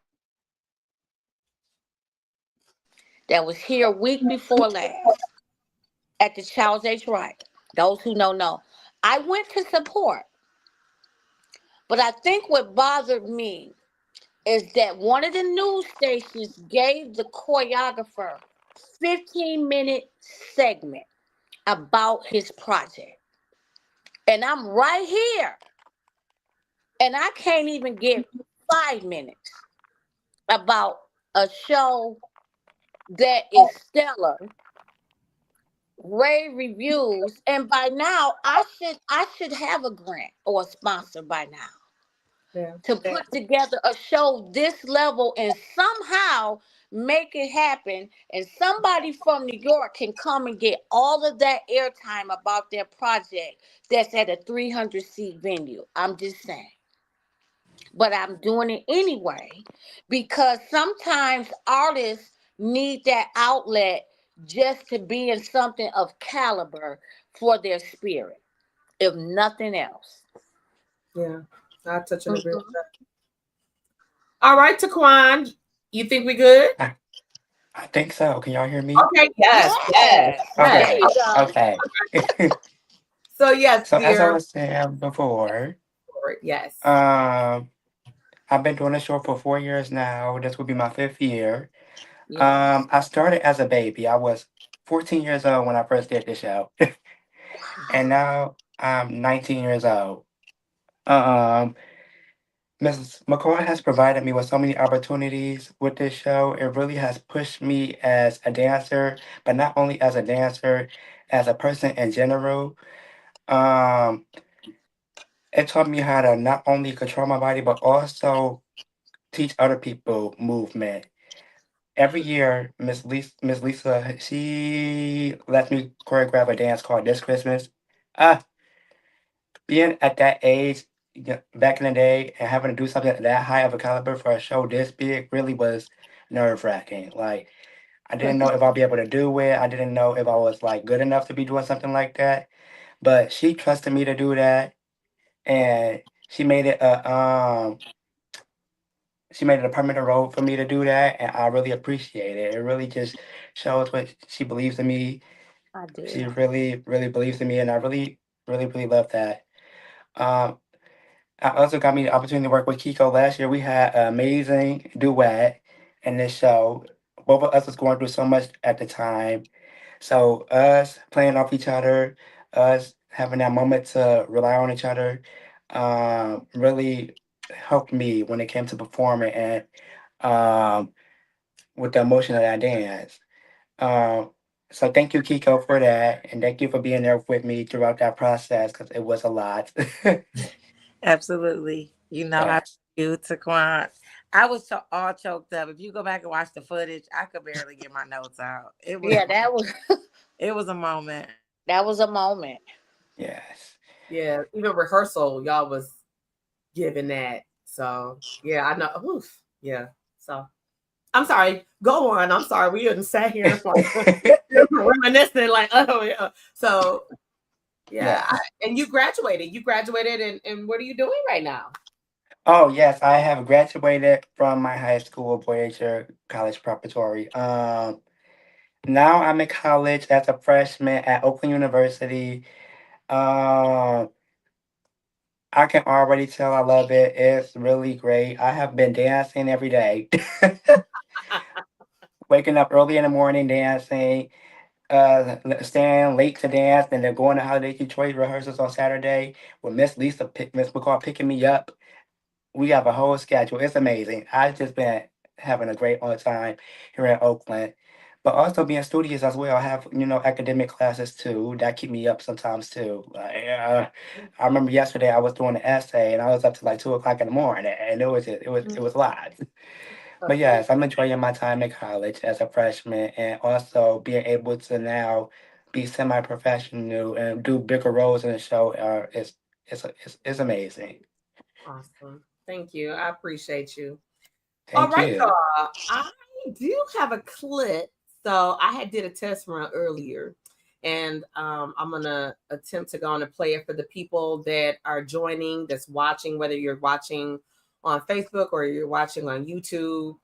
that was here a week before last at the Charles H. Wright. Those who know. I went to support, but I think what bothered me is that one of the news stations gave the choreographer 15-minute segment about his project. And I'm right here, and I can't even get 5 minutes about a show that is stellar, rave reviews, and by now I should have a grant or a sponsor by now Yeah. to put together a show this level and somehow make it happen, and somebody from New York can come and get all of that airtime about their project that's at a 300 seat venue. I'm just saying, but I'm doing it anyway because sometimes artists need that outlet just to be in something of caliber for their spirit, if nothing else. Yeah. I touch and agree with Mhm. that. All right, Taquan. You think we good? I, I think so. Can y'all hear me? Okay. Yes. Yes. Yes, Yes. there Okay. you go. Okay. So yes, So as I dear. was saying before, Yes. um, I've been doing the show for 4 years now. This will be my fifth year. Yes. I started as a baby. I was 14 years old when I first did the show, and Wow. now I'm 19 years old. Um, Mrs. McCall has provided me with so many opportunities with this show. It really has pushed me as a dancer, but not only as a dancer, as a person in general. Um, it taught me how to not only control my body, but also teach other people movement. Every year, Miss Lisa, she lets me choreograph a dance called This Christmas. Ah, being at that age, back in the day, and having to do something that high of a caliber for a show this big really was nerve wracking. Like, I didn't know if I'd be able to do it. I didn't know if I was like good enough to be doing something like that. But she trusted me to do that, and she made it a she made it a permanent role for me to do that, and I really appreciate it. It really just shows what she believes in me. I She did. really, really believes in me, and I really, really, really love that. Um, I also got me the opportunity to work with Kiko last year. We had an amazing duet in this show. Both of us was going through so much at the time. So us playing off each other, us having that moment to rely on each other, really helped me when it came to performing and with the emotion of that dance. Um, so thank you, Kiko, for that, and thank you for being there with me throughout that process because it was a lot. Absolutely. You know how Yes. you, Taquan. I was all choked up. If you go back and watch the footage, I could barely get my notes out. Yeah, that was It was a moment. that was a moment. Yes. Yeah. Even rehearsal, y'all was giving that. So yeah, I know. Oof. Yeah. So I'm sorry. Go on. I'm sorry. We didn't sat here like reminiscing, like, oh yeah. So yeah. Yes. And you graduated. You graduated, and what are you doing right now? Oh, yes, I have graduated from my high school, Voyager College Preparatory. Now I'm in college as a freshman at Oakland University. Um, I can already tell I love it. It's really great. I have been dancing every day. Waking up early in the morning dancing, staying late to dance, and then going to Holiday Detroit rehearsals on Saturday with Miss McCall picking me up. We have a whole schedule. It's amazing. I've just been having a great old time here in Oakland. But also being studious as well. I have, academic classes too that keep me up sometimes too. I remember yesterday I was doing an essay and I was up to like 2 o'clock in the morning, and it was a lot. But Okay. yes, I'm enjoying my time in college as a freshman, and also being able to now be semi-professional and do bigger roles in the show. It's amazing. Awesome. Thank you. I appreciate you. All Thank right, you. y'all. I do have a clip. So I had did a test run earlier, and I'm gonna attempt to go on and play it for the people that are joining, that's watching, whether you're watching on Facebook or you're watching on YouTube.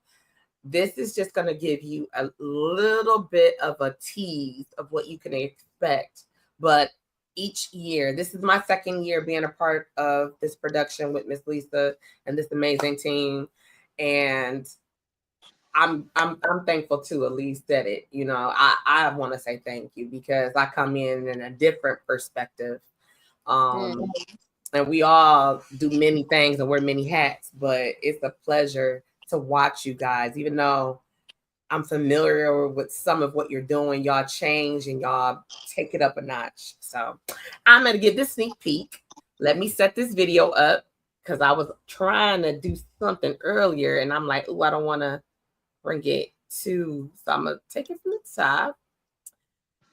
This is just gonna give you a little bit of a tease of what you can expect. But each year, this is my second year being a part of this production with Miss Lisa and this amazing team. And I'm thankful to Elise said it. I want to say thank you because I come in a different perspective. Um, and we all do many things and wear many hats, but it's a pleasure to watch you guys, even though I'm familiar with some of what you're doing. Y'all change and y'all take it up a notch. So I'm going to give this sneak peek. Let me set this video up because I was trying to do something earlier and I'm like, oh, I don't want to bring it to. So I'm going to take it from the top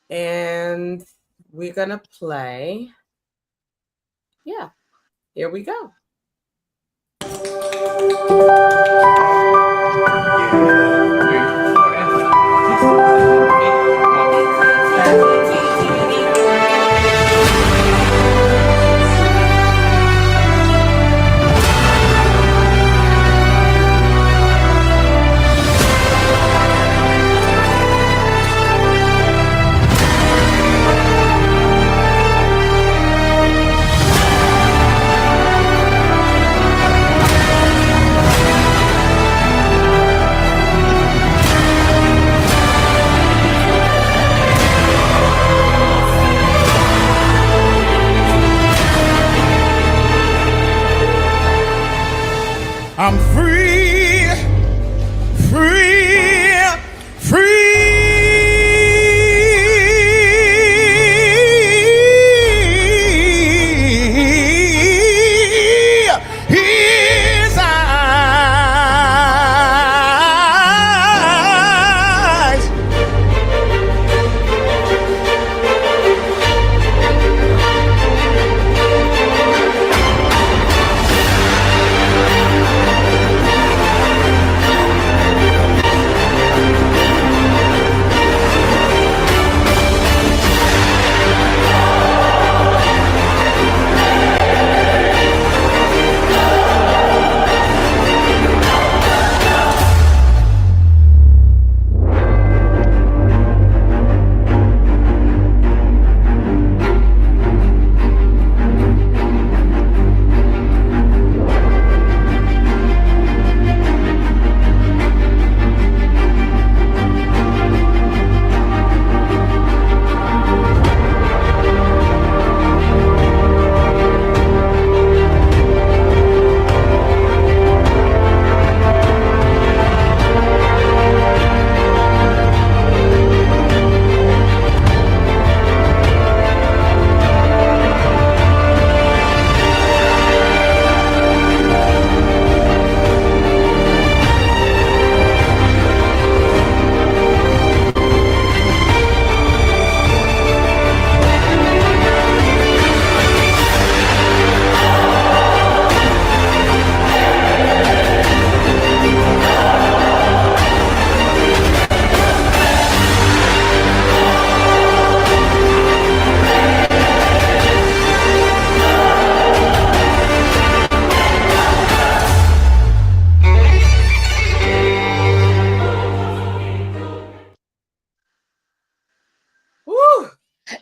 and we're going to play. Yeah, here we go.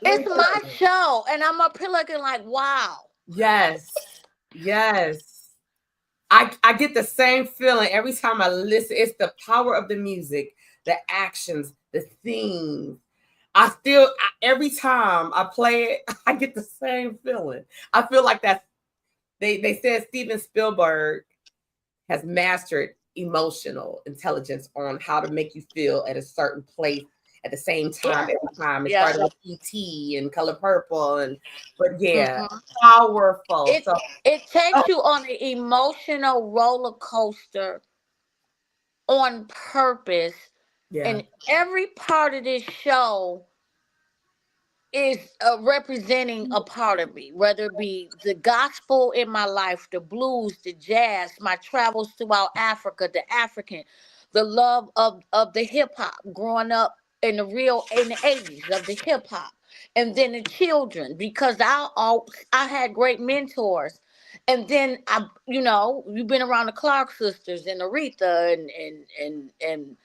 It's my show, and I'm up here looking like, wow. Yes. Yes. I get the same feeling every time I listen. It's the power of the music, the actions, the themes. Every time I play it, I get the same feeling. I feel like they said Steven Spielberg has mastered emotional intelligence on how to make you feel at a certain place at the same time every time. It started with E.T. and Color Purple, but powerful. It takes you on an emotional roller coaster on purpose, and every part of this show is representing a part of me, whether it be the gospel in my life, the blues, the jazz, my travels throughout Africa, the African, the love of the hip hop, growing up in the 80s of the hip hop, and then the children, because I had great mentors. And then you've been around the Clark sisters and Aretha and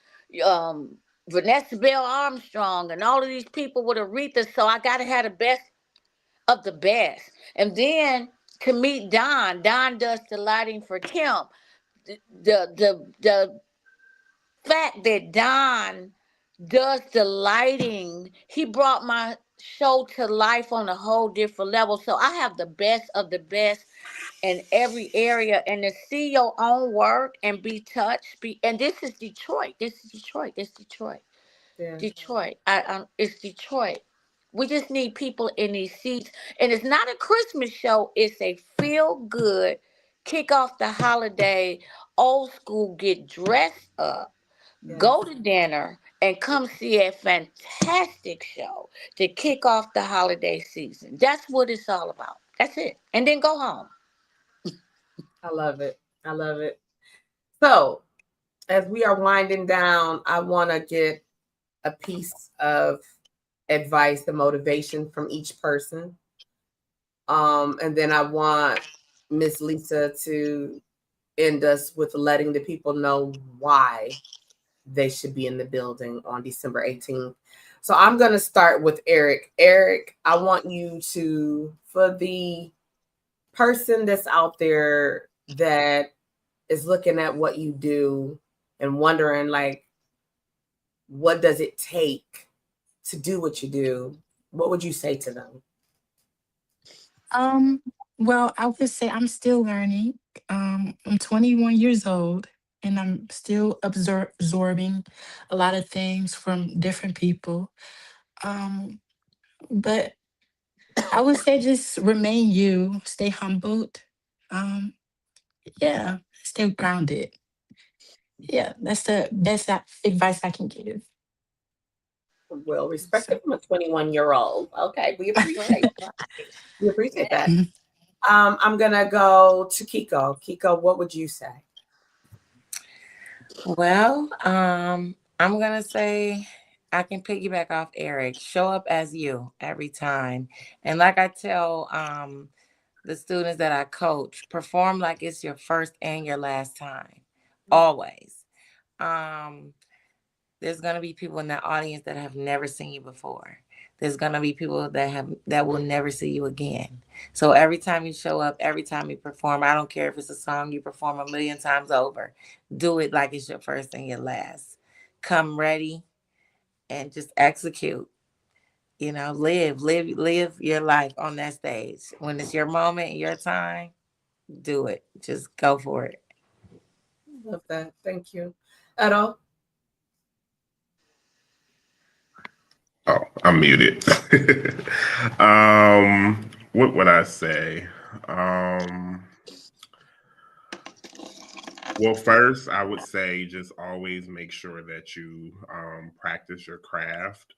Vanessa Bell Armstrong and all of these people with Aretha. So I got to have the best of the best. And then to meet Don does the lighting for Kim. The fact that Don does the lighting, he brought my show to life on a whole different level. So I have the best of the best in every area, and to see your own work and be touched. And this is Detroit. Yeah. Detroit. It's Detroit. We just need people in these seats. And it's not a Christmas show. It's a feel good, kick off the holiday, old school, get dressed up, go to dinner, and come see a fantastic show to kick off the holiday season. That's what it's all about. That's it. And then go home. I love it. I love it. So, as we are winding down, I want to get a piece of advice and motivation from each person. And then I want Miss Lisa to end us with letting the people know why they should be in the building on December 18th. So I'm going to start with Eric. Eric, I want you to, for the person that's out there that is looking at what you do and wondering, like, what does it take to do what you do? What would you say to them? Well, I would say I'm still learning. I'm 21 years old and I'm still absorbing a lot of things from different people. But I would say just remain you, stay humbled. Um, yeah, stay grounded. Yeah, that's the best advice I can give. Well, respected from a 21-year-old. Okay, we appreciate that. We appreciate that. Mhm. I'm gonna go to Kiko. Kiko, what would you say? Well, I'm gonna say I can piggyback off Eric. Show up as you every time. And like I tell the students that I coach, perform like it's your first and your last time. Always. There's gonna be people in the audience that have never seen you before. There's gonna be people that will never see you again. So every time you show up, every time you perform, I don't care if it's a song you perform a million times over, do it like it's your first and your last. Come ready and just execute. Live your life on that stage. When it's your moment, your time, do it. Just go for it. Love that. Thank you. At all? Oh, I'm muted. What would I say? Well, first, I would say just always make sure that you practice your craft.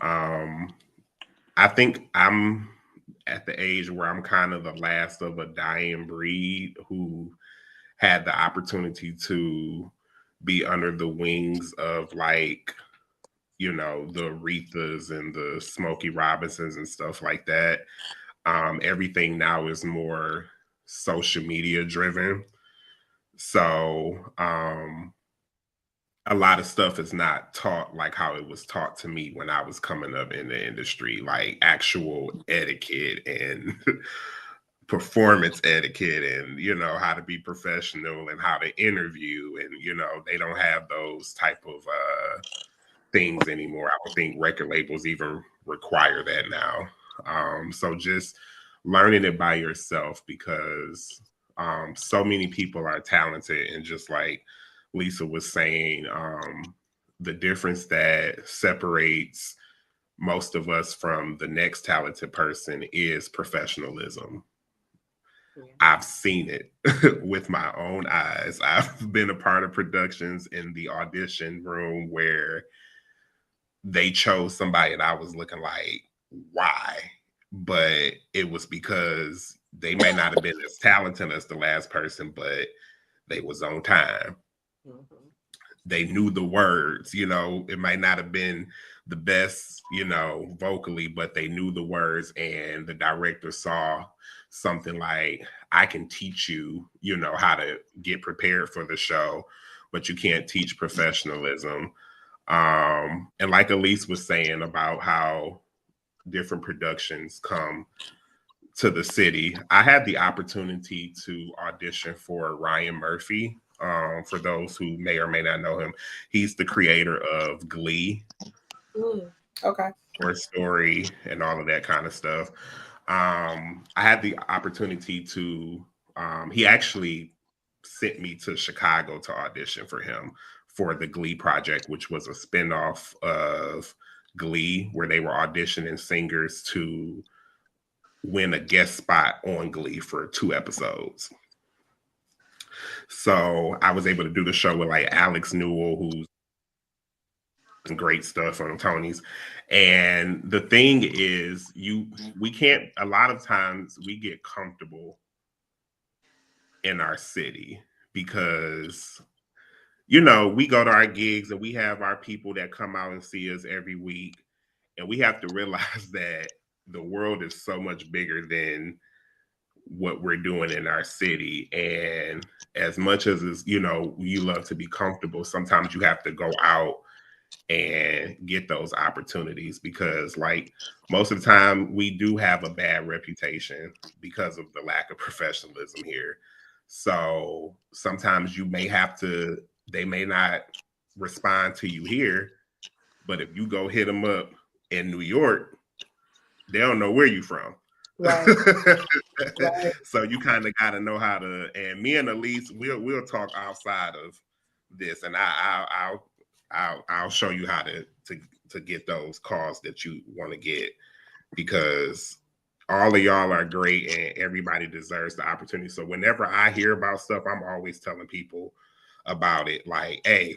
Um, I think I'm at the age where I'm kind of the last of a dying breed who had the opportunity to be under the wings of, like, the Arethas and the Smokey Robinsons and stuff like that. Everything now is more social media driven. So a lot of stuff is not taught like how it was taught to me when I was coming up in the industry, like actual etiquette and performance etiquette and how to be professional and how to interview, and they don't have those type of things anymore. I don't think record labels even require that now. So just learning it by yourself, because so many people are talented, and just like Lisa was saying, the difference that separates most of us from the next talented person is professionalism. I've seen it with my own eyes. I've been a part of productions in the audition room where they chose somebody and I was looking like, why? But it was because they may not have been as talented as the last person, but they was on time. They knew the words, it might not have been the best, vocally, but they knew the words, and the director saw something like, I can teach you, how to get prepared for the show, but you can't teach professionalism. And like Elise was saying about how different productions come to the city, I had the opportunity to audition for Ryan Murphy. For those who may or may not know him, he's the creator of Glee, okay, Horror Story, and all of that kind of stuff. I had the opportunity to, he actually sent me to Chicago to audition for him for the Glee project, which was a spinoff of Glee, where they were auditioning singers to win a guest spot on Glee for 2 episodes. So I was able to do the show with like Alex Newell, who's great stuff on Tony's. And the thing is, we can't, a lot of times we get comfortable in our city because we go to our gigs and we have our people that come out and see us every week, and we have to realize that the world is so much bigger than what we're doing in our city. And as much as you love to be comfortable, sometimes you have to go out and get those opportunities, because like most of the time we do have a bad reputation because of the lack of professionalism here. So sometimes they may not respond to you here, but if you go hit them up in New York, they don't know where you from. right. Right. So you kind of got to know how to. And me and Elise, we'll talk outside of this, and I'll show you how to get those calls that you want to get, because all of y'all are great and everybody deserves the opportunity. So whenever I hear about stuff, I'm always telling people about it. Like, hey,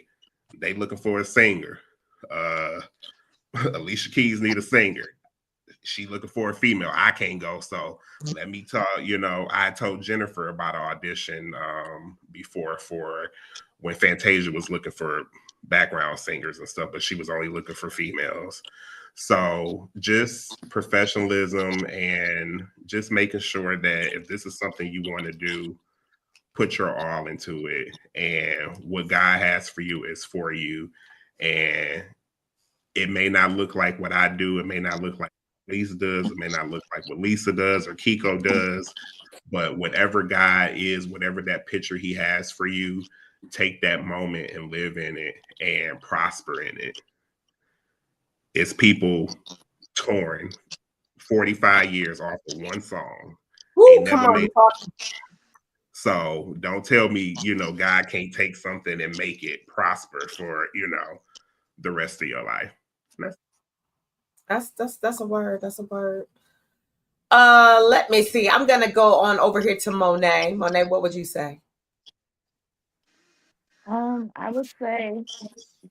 they looking for a singer. Alicia Keys need a singer. She looking for a female. I can't go. So let me talk, I told Jennifer about an audition before for when Fantasia was looking for background singers and stuff, but she was only looking for females. So just professionalism and just making sure that if this is something you want to do, put your all into it. And what God has for you is for you. And it may not look like what I do. It may not look like Lisa does. It may not look like what Lisa does or Kiko does. But whatever God is, whatever that picture he has for you, take that moment and live in it and prosper in it. It's people touring 45 years off of one song. Woo, come on. So don't tell me, God can't take something and make it prosper for, the rest of your life. That's a word. That's a word. Let me see. I'm gonna go on over here to Monet. Monet, what would you say? I would say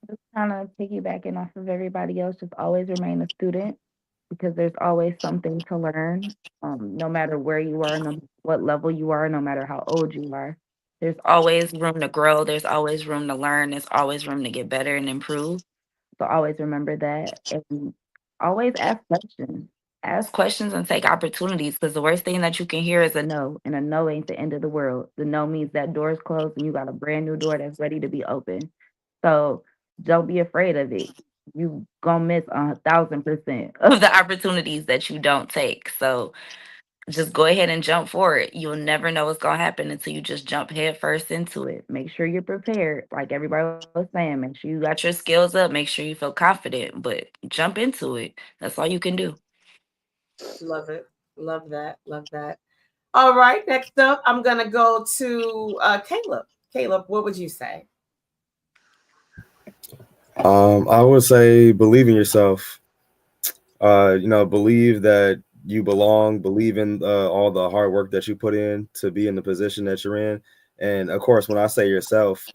just kind of piggybacking off of everybody else, just always remain a student because there's always something to learn. No matter where you are, no what level you are, no matter how old you are, there's always room to grow. There's always room to learn. There's always room to get better and improve. So always remember that, and always ask questions. Ask questions and take opportunities, because the worst thing that you can hear is a no, and a no ain't the end of the world. The no means that door is closed and you got a brand new door that's ready to be open. So don't be afraid of it. You gonna miss 1,000% of the opportunities that you don't take. So just go ahead and jump for it. You'll never know what's gonna happen until you just jump head first into it. Make sure you're prepared, like everybody was saying. Make sure you got your skills up. Make sure you feel confident, but jump into it. That's all you can do. Love it. Love that. Love that. All right. Next up, I'm gonna go to Caleb. Caleb, what would you say? I would say believe in yourself. Believe that you belong. Believe in all the hard work that you put in to be in the position that you're in. And of course, when I say yourself,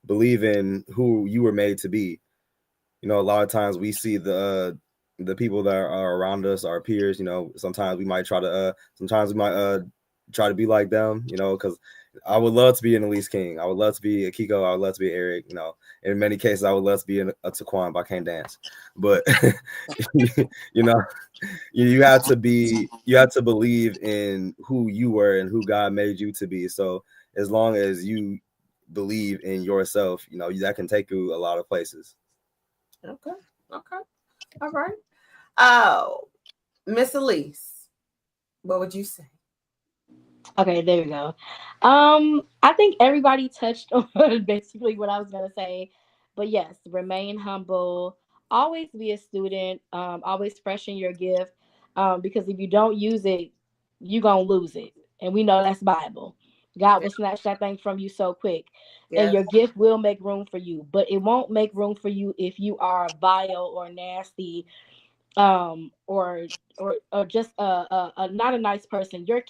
believe in who you were made to be. A lot of times we see the people that are around us, our peers. Sometimes we might try to be like them. Because I would love to be an Elise King. I would love to be a Kiko. I would love to be Eric. In many cases, I would love to be a Taquan, but I can't dance. But you know, you have to believe in who you were and who God made you to be. So as long as you believe in yourself, that can take you a lot of places. Okay. Okay. All right. Oh, Miss Elise, what would you say? Okay, there we go. I think everybody touched on basically what I was gonna say, but yes, remain humble. Always be a student. Always freshen your gift. Because if you don't use it, you gonna lose it, and we know that's Bible. God will snatch that thing from you so quick, and Yes. your gift will make room for you, but it won't make room for you if you are vile or nasty, or just not a nice person. Your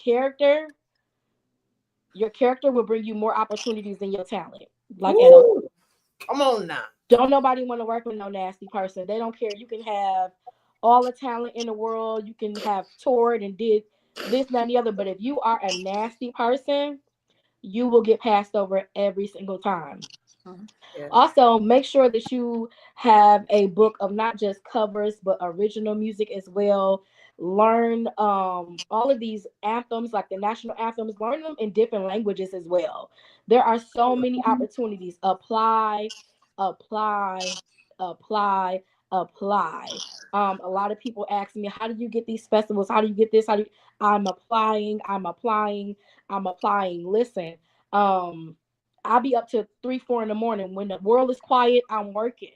character will bring you more opportunities than your talent. Like Edo, Woo! Come on now. don't nobody want to work with no nasty person. They don't care. You can have all the talent in the world. You can have toured and did this, that, and the other. But if you are a nasty person, you will get passed over every single time. Yeah. Also, make sure that you have a book of not just covers but original music as well. Learn all of these anthems, like the national anthems, learn them in different languages as well. There are so many opportunities. Apply, apply, apply, apply. A lot of people ask me, how do you get these festivals? How do you get this? I'm applying, I'm applying, I'm applying. Listen, um, I'll be up to 3, 4 in the morning. When the world is quiet, I'm working.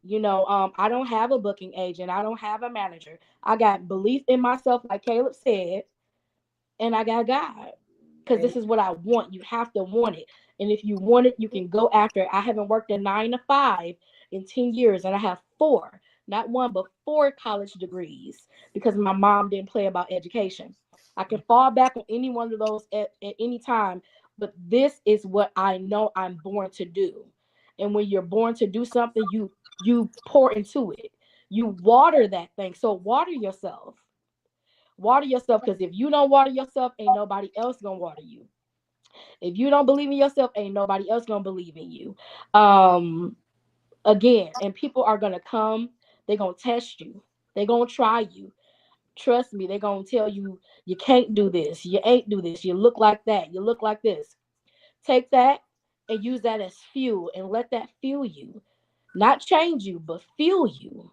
I don't have a booking agent. I don't have a manager. I got belief in myself, like Caleb said, and I got God. Because this is what I want. You have to want it. And if you want it, you can go after it. I haven't worked a 9 to 5 in 10 years, and I have 4, not one, but 4 college degrees because my mom didn't play about education. I can fall back on any one of those at any time, but this is what I know I'm born to do. And when you're born to do something, you pour into it. You water that thing. So water yourself. Water yourself, because if you don't water yourself, ain't nobody else gonna water you. If you don't believe in yourself, ain't nobody else gonna believe in you. Um, Again, and people are gonna come. They're gonna test you. They're gonna try you. Trust me. They're gonna tell you you can't do this. You ain't do this. You look like that. You look like this. Take that and use that as fuel, and let that fuel you. Not change you, but fuel you.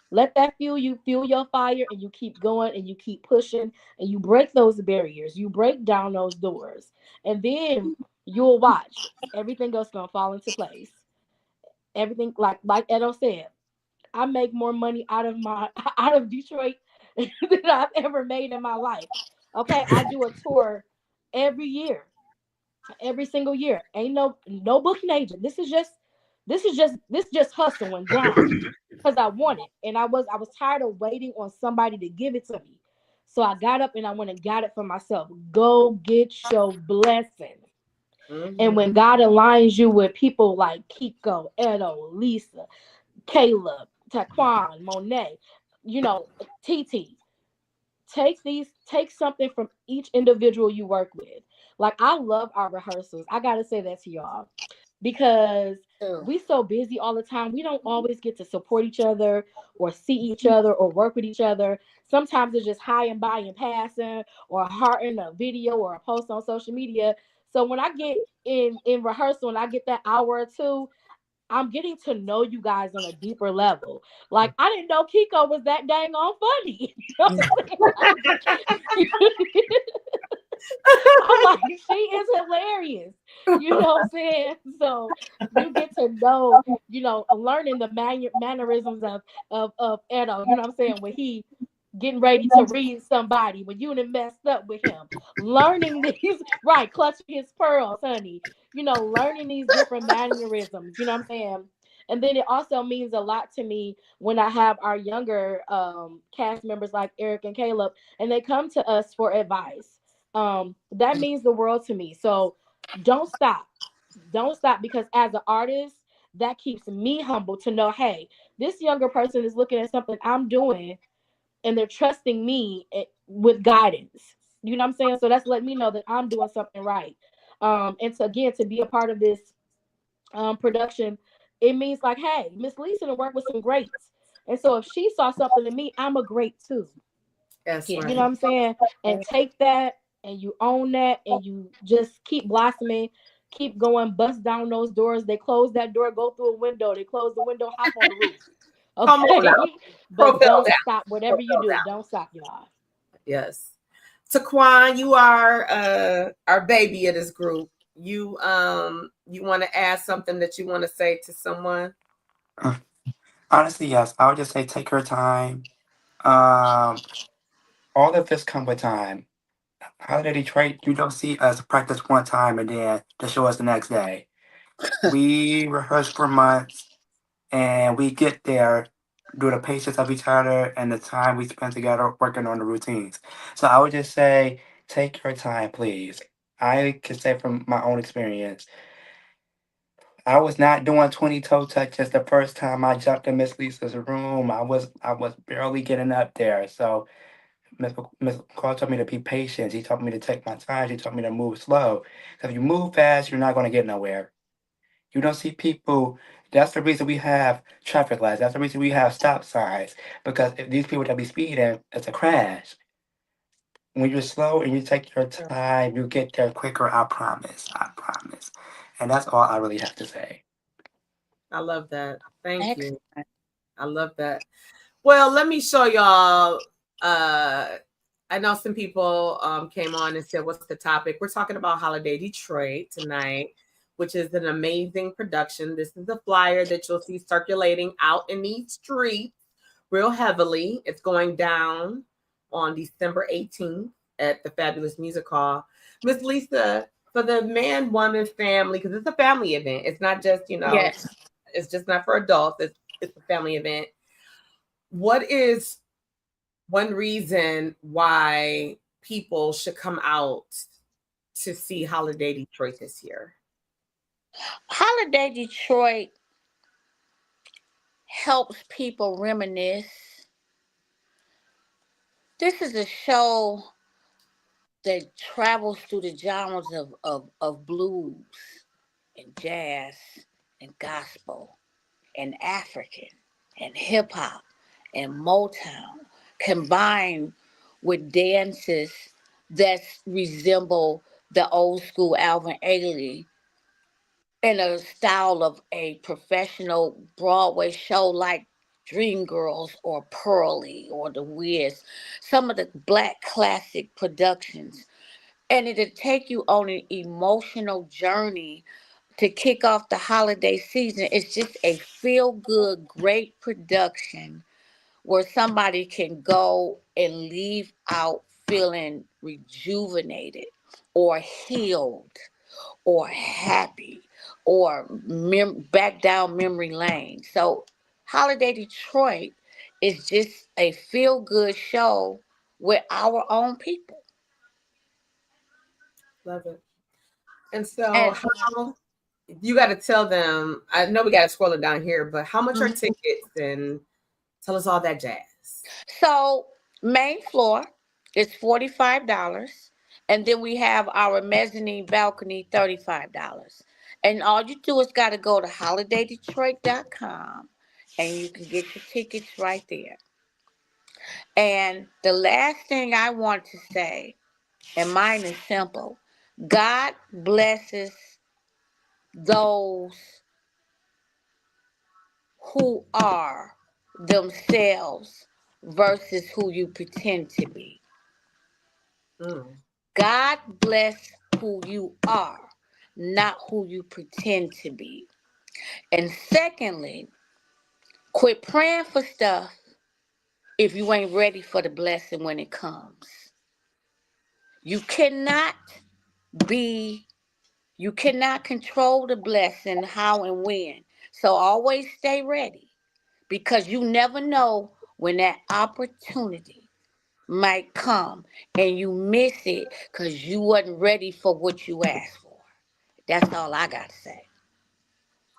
Let that fuel you, fuel your fire, and you keep going and you keep pushing and you break those barriers. You break down those doors. And then you'll watch. Everything else gonna fall into place. Everything, like Edo said, I make more money out of my out of Detroit than I've ever made in my life. Okay, I do a tour every year, every single year. Ain't no booking agent. This just hustle and grind because I want it, and I was tired of waiting on somebody to give it to me. So I got up and I went and got it for myself. Go get your blessing. And when God aligns you with people like Kiko, Edo, Lisa, Caleb, Taquan, Monet, TT, take something from each individual you work with. Like, I love our rehearsals. I gotta say that to y'all, because we so busy all the time. We don't always get to support each other or see each other or work with each other. Sometimes it's just high and by and passing, or hearting a video or a post on social media. So when I get in rehearsal and I get that hour or two, I'm getting to know you guys on a deeper level. Like, I didn't know Kiko was that dang on funny. You know what I'm saying? I'm like, she is hilarious. You know what I'm saying? So you get to know, learning the mannerisms of Edo. You know what I'm saying? When he getting ready to read somebody, when you done messed up with him, learning these right, clutching his pearls, honey. Learning these different mannerisms. You know what I'm saying? And then it also means a lot to me when I have our younger cast members like Eric and Caleb, and they come to us for advice. That means the world to me. So don't stop. Don't stop, because as an artist, that keeps me humble to know, hey, this younger person is looking at something I'm doing and they're trusting me with guidance. You know what I'm saying? So that's letting me know that I'm doing something right. And so again, to be a part of this production, it means like, hey, Miss Lisa to work with some greats. And so if she saw something in me, I'm a great too. That's You right. know what I'm saying? And take that and you own that and you just keep blossoming, keep going, bust down those doors. They close that door, go through a window. They close the window, hop on the roof. Come on now. Okay. But Propel don't down. stop. Whatever you Propel do, down. don't stop, y'all. Yes. Taquan, you are our baby of this group. You want to add something that you want to say to someone? Honestly, yes. I would just say take your time. Um, all of this come with time. Holiday Detroit, you don't see us practice one time and then the show us the next day. We rehearse for months and we get there due to the patience of each other and the time we spend together working on the routines. So I would just say take your time, please. I can say from my own experience, I was not doing 20 toe touches the first time I jumped in Miss Lisa's room. I was barely getting up there. So Miss McCall told me to be patient. She told me to take my time. She told me to move slow. 'Cause if you move fast, you're not going to get nowhere. You don't see people. That's the reason we have traffic lights. That's the reason we have stop signs. Because if these people that be speeding, it's a crash. When you're slow and you take your time, you get there quicker. I promise. I promise. And that's all I really have to say. I love that. Thank you. Excellent. I love that. Well, let me show y'all. I know some people came on and said, what's the topic? We're talking about Holiday Detroit tonight, which is an amazing production. This is a flyer that you'll see circulating out in these streets real heavily. It's going down on December 18th at the Fabulous Music Hall. Miss Lisa, for the man, woman, family, because it's a family event. It's not just, Yes. it's just not for adults. It's a family event. What is one reason why people should come out to see Holiday Detroit this year? Holiday Detroit helps people reminisce. This is a show that travels through the genres of blues and jazz and gospel and African and hip hop and Motown, combined with dances that resemble the old school Alvin Ailey in a style of a professional Broadway show like Dreamgirls or Pearly or The Wiz, some of the black classic productions. And it'll take you on an emotional journey to kick off the holiday season. It's just a feel good, great production where somebody can go and leave out feeling rejuvenated or healed or happy or back down memory lane. So, Holiday Detroit is just a feel good show with our own people. Love it. And so, And how you got to tell them? I know we got to scroll it down here, but how much are mhm. tickets? And tell us all that jazz. So, main floor is $45. And then we have our mezzanine balcony, $35. And all you do is got to go to holidaydetroit.com and you can get your tickets right there. And the last thing I want to say, and mine is simple, God blesses those who are themselves versus who you pretend to be. Mm. God bless who you are, not who you pretend to be. And secondly, quit praying for stuff if you ain't ready for the blessing when it comes. You cannot be, you cannot control the blessing how and when. So always stay ready because you never know when that opportunity might come and you miss it because you wasn't ready for what you asked for. That's all I got to say.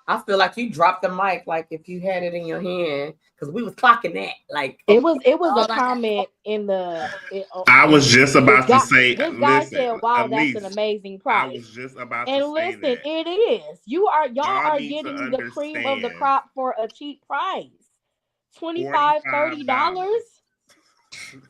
I feel like you dropped the mic like if you had it in your hand because we was clocking that. Like, It okay. was All a I got. comment in the I was just this about to guy say, this guy listen, said, "Wow, that's an Elise, amazing I price." was just about to And say listen, that. it is. Y'all Y'all are need to getting the cream of the understand crop for a cheap price. 25 $45. $30.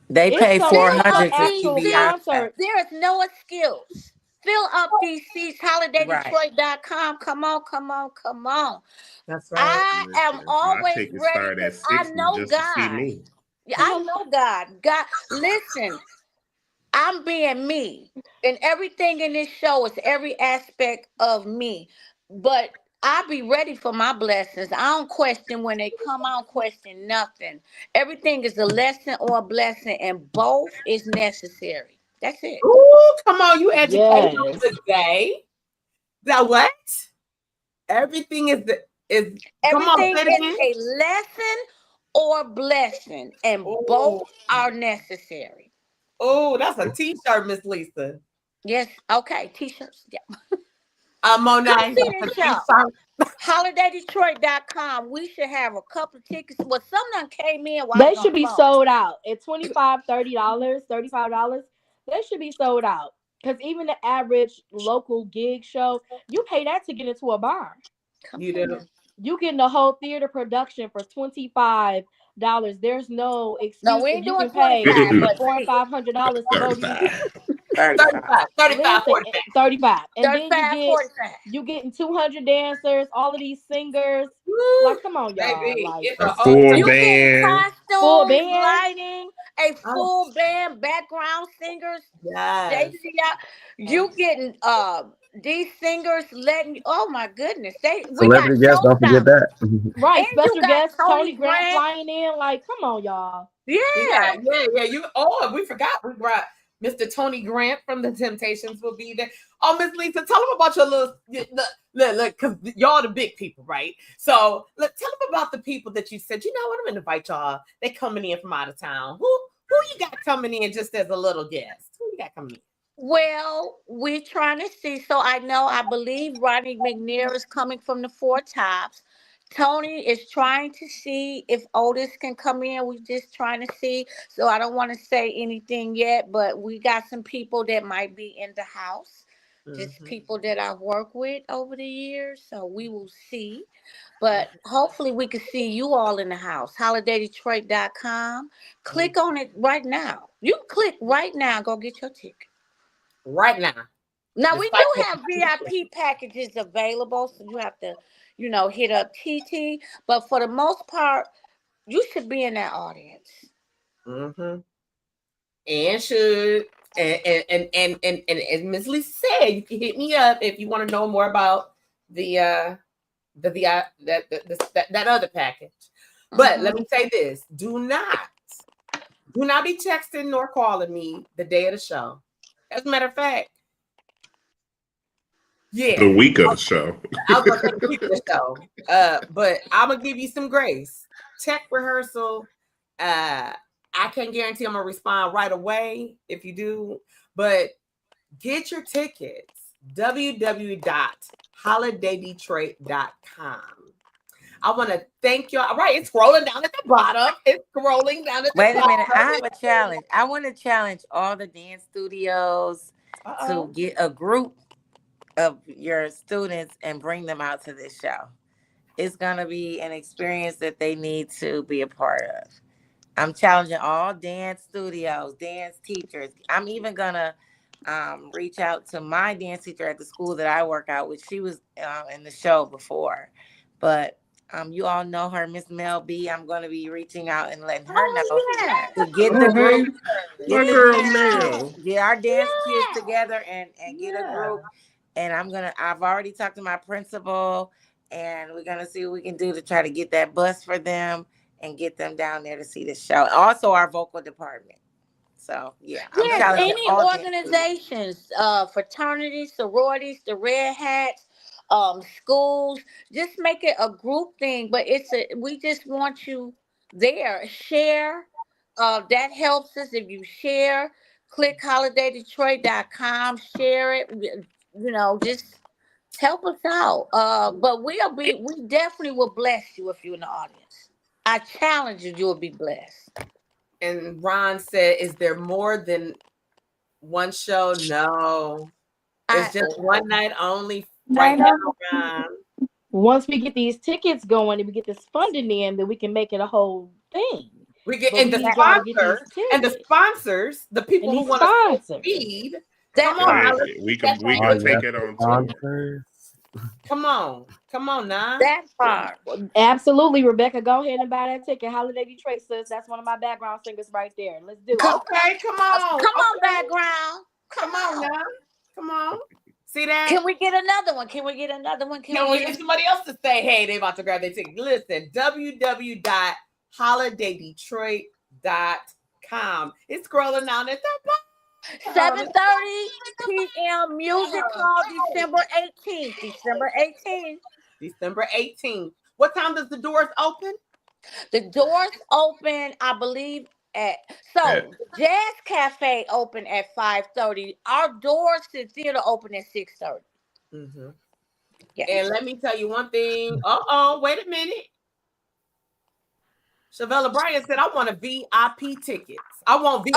They pay Fill up 400 to these see Actual seats. Beyonce. concert. There is no excuse. Fill up these seats. Right. HolidayDetroit.com. Come on, come on, come on. That's right. I am Listen, my always tickets ready start at because I 60 know just to see God. me. Yeah, I know God. God, listen, I'm being me. And everything in this show is every aspect of me. But I be ready for my blessings. I don't question when they come. I don't question nothing. Everything is a lesson or a blessing, and both is necessary. That's it. Ooh, come on, you educated Yes. today. That what? Everything is come on, Everything say it is again. a lesson or blessing, and both Oh, are necessary. oh, that's a t-shirt, Miss Lisa. Yes. Okay. T-shirts. Yeah. Come Monet, see that's a this show. t-shirt. HolidayDetroit.com. We should have a couple of tickets. Well, some of them came in while I They was on should the be phone. sold out at $25, $30, $35. They should be sold out. Because even the average local gig show, you pay that to get into a bar. Come You see do. me. You getting the whole theater production for $25. There's no No, excuse we if ain't you doing can pay 25, but four and see, $500 to go to these. 35. 35. 35, 35, Listen, 45. 35, and then 35, 45. you getting 200 dancers, all of these singers. Woo, Like, come on, y'all! baby, Like, it's A a whole full time. You getting band. full costumes, band. lighting, a Oh, full band, background singers, yes. JCI. You getting these singers letting oh my goodness. We got Celebrity guests, don't forget showstoppers. that. Right, And you special got guest Tony Tony Grant Grant. flying in. Like, come on, y'all. You got, Yeah. yeah. You we forgot we brought Mr. Tony Grant from the Temptations will be there. Oh, Miss Lisa, tell them about your look, because y'all the big people, right? So tell them about the people that you said, you know what, I'm gonna invite y'all. They coming in from out of town. Who you got coming in just as a little guest? Who you got coming in? Well, we're trying to see. So I believe Rodney McNair is coming from the Four Tops. Tony is trying to see if Otis can come in. We're just trying to see. So I don't want to say anything yet, but we got some people that might be in the house. Just Mhm. people that I've worked with over the years. So we will see. But hopefully we can see you all in the house. HolidayDetroit.com. Mhm. Click on it right now. You click right now. Go get your ticket. Right now. Now we Just like do have VIP packages available, so you have to, hit up TT. But for the most part, you should be in that audience. mm-hmm. And should and as Miss Lisa said, you can hit me up if you want to know more about the that other package. But let me say this: do not be texting nor calling me the day of the show. As a matter of fact, The yeah, week of the show. I was gonna say the week of the show. But I'm gonna give you some grace. Tech rehearsal. I can't guarantee I'm gonna respond right away if you do, but get your tickets. www.holidaydetroit.com. I want to thank you. All right, it's scrolling down at the bottom. It's scrolling down at the Wait a minute. I bottom. have a challenge. I want to challenge all the dance studios to Uh-oh. get a group of your students and bring them out to this show. It's going to be an experience that they need to be a part of. I'm challenging all dance studios, dance teachers. I'm even going to reach out to my dance teacher at the school that I work out with. She was in the show before. But You all know her, Miss Mel B. I'm going to be reaching out and letting her know Oh yeah. to get the Oh, hey, group, my get the girl dance kids, Mel. get our dance kids Yeah. together and get a Yeah. group. And I've already talked to my principal, and we're gonna see what we can do to try to get that bus for them and get them down there to see the show. Also, our vocal department. So yeah, I'm Yes, challenging any all dance kids. organizations, fraternities, sororities, the Red Hats, schools, just make it a group thing. But we just want you there. Share. That helps us if you share. Click holidaydetroit.com, share it. Just help us out. But we definitely will bless you if you're in the audience. I challenge you, will be blessed. And Ron said, "Is there more than one show?" No, it's just one night only right Night now, Ron. Once we get these tickets going and we get this funding in, then we can make it a whole thing. We get But and we the need y'all to get these tickets. sponsors, the And people who these want to sponsors. feed. That Come on, part. now, Hey, we That can part. take it on tour. Sponsors. come on now. That part. Absolutely, Rebecca. Go ahead and buy that ticket. Holiday Detroit, sis. That's one of my background singers right there. Let's do it. Okay, come on. Come on, Okay. background. Come on now. Come on. See that? Can we get another one? Can we get another one? Can we get somebody else to say, hey, they about to grab their ticket? Listen, www.holidaydetroit.com. It's scrolling down at the bottom. 7:30 p.m. Music Hall, December 18th. December 18th. December 18th. What time does the doors open? The doors open, I believe, at Jazz Cafe open at 5:30. Our doors to the theater open at 6:30. Mm-hmm. Yes. And let me tell you one thing. Wait a minute. Shavella Bryan said, I want a VIP tickets. I want VIP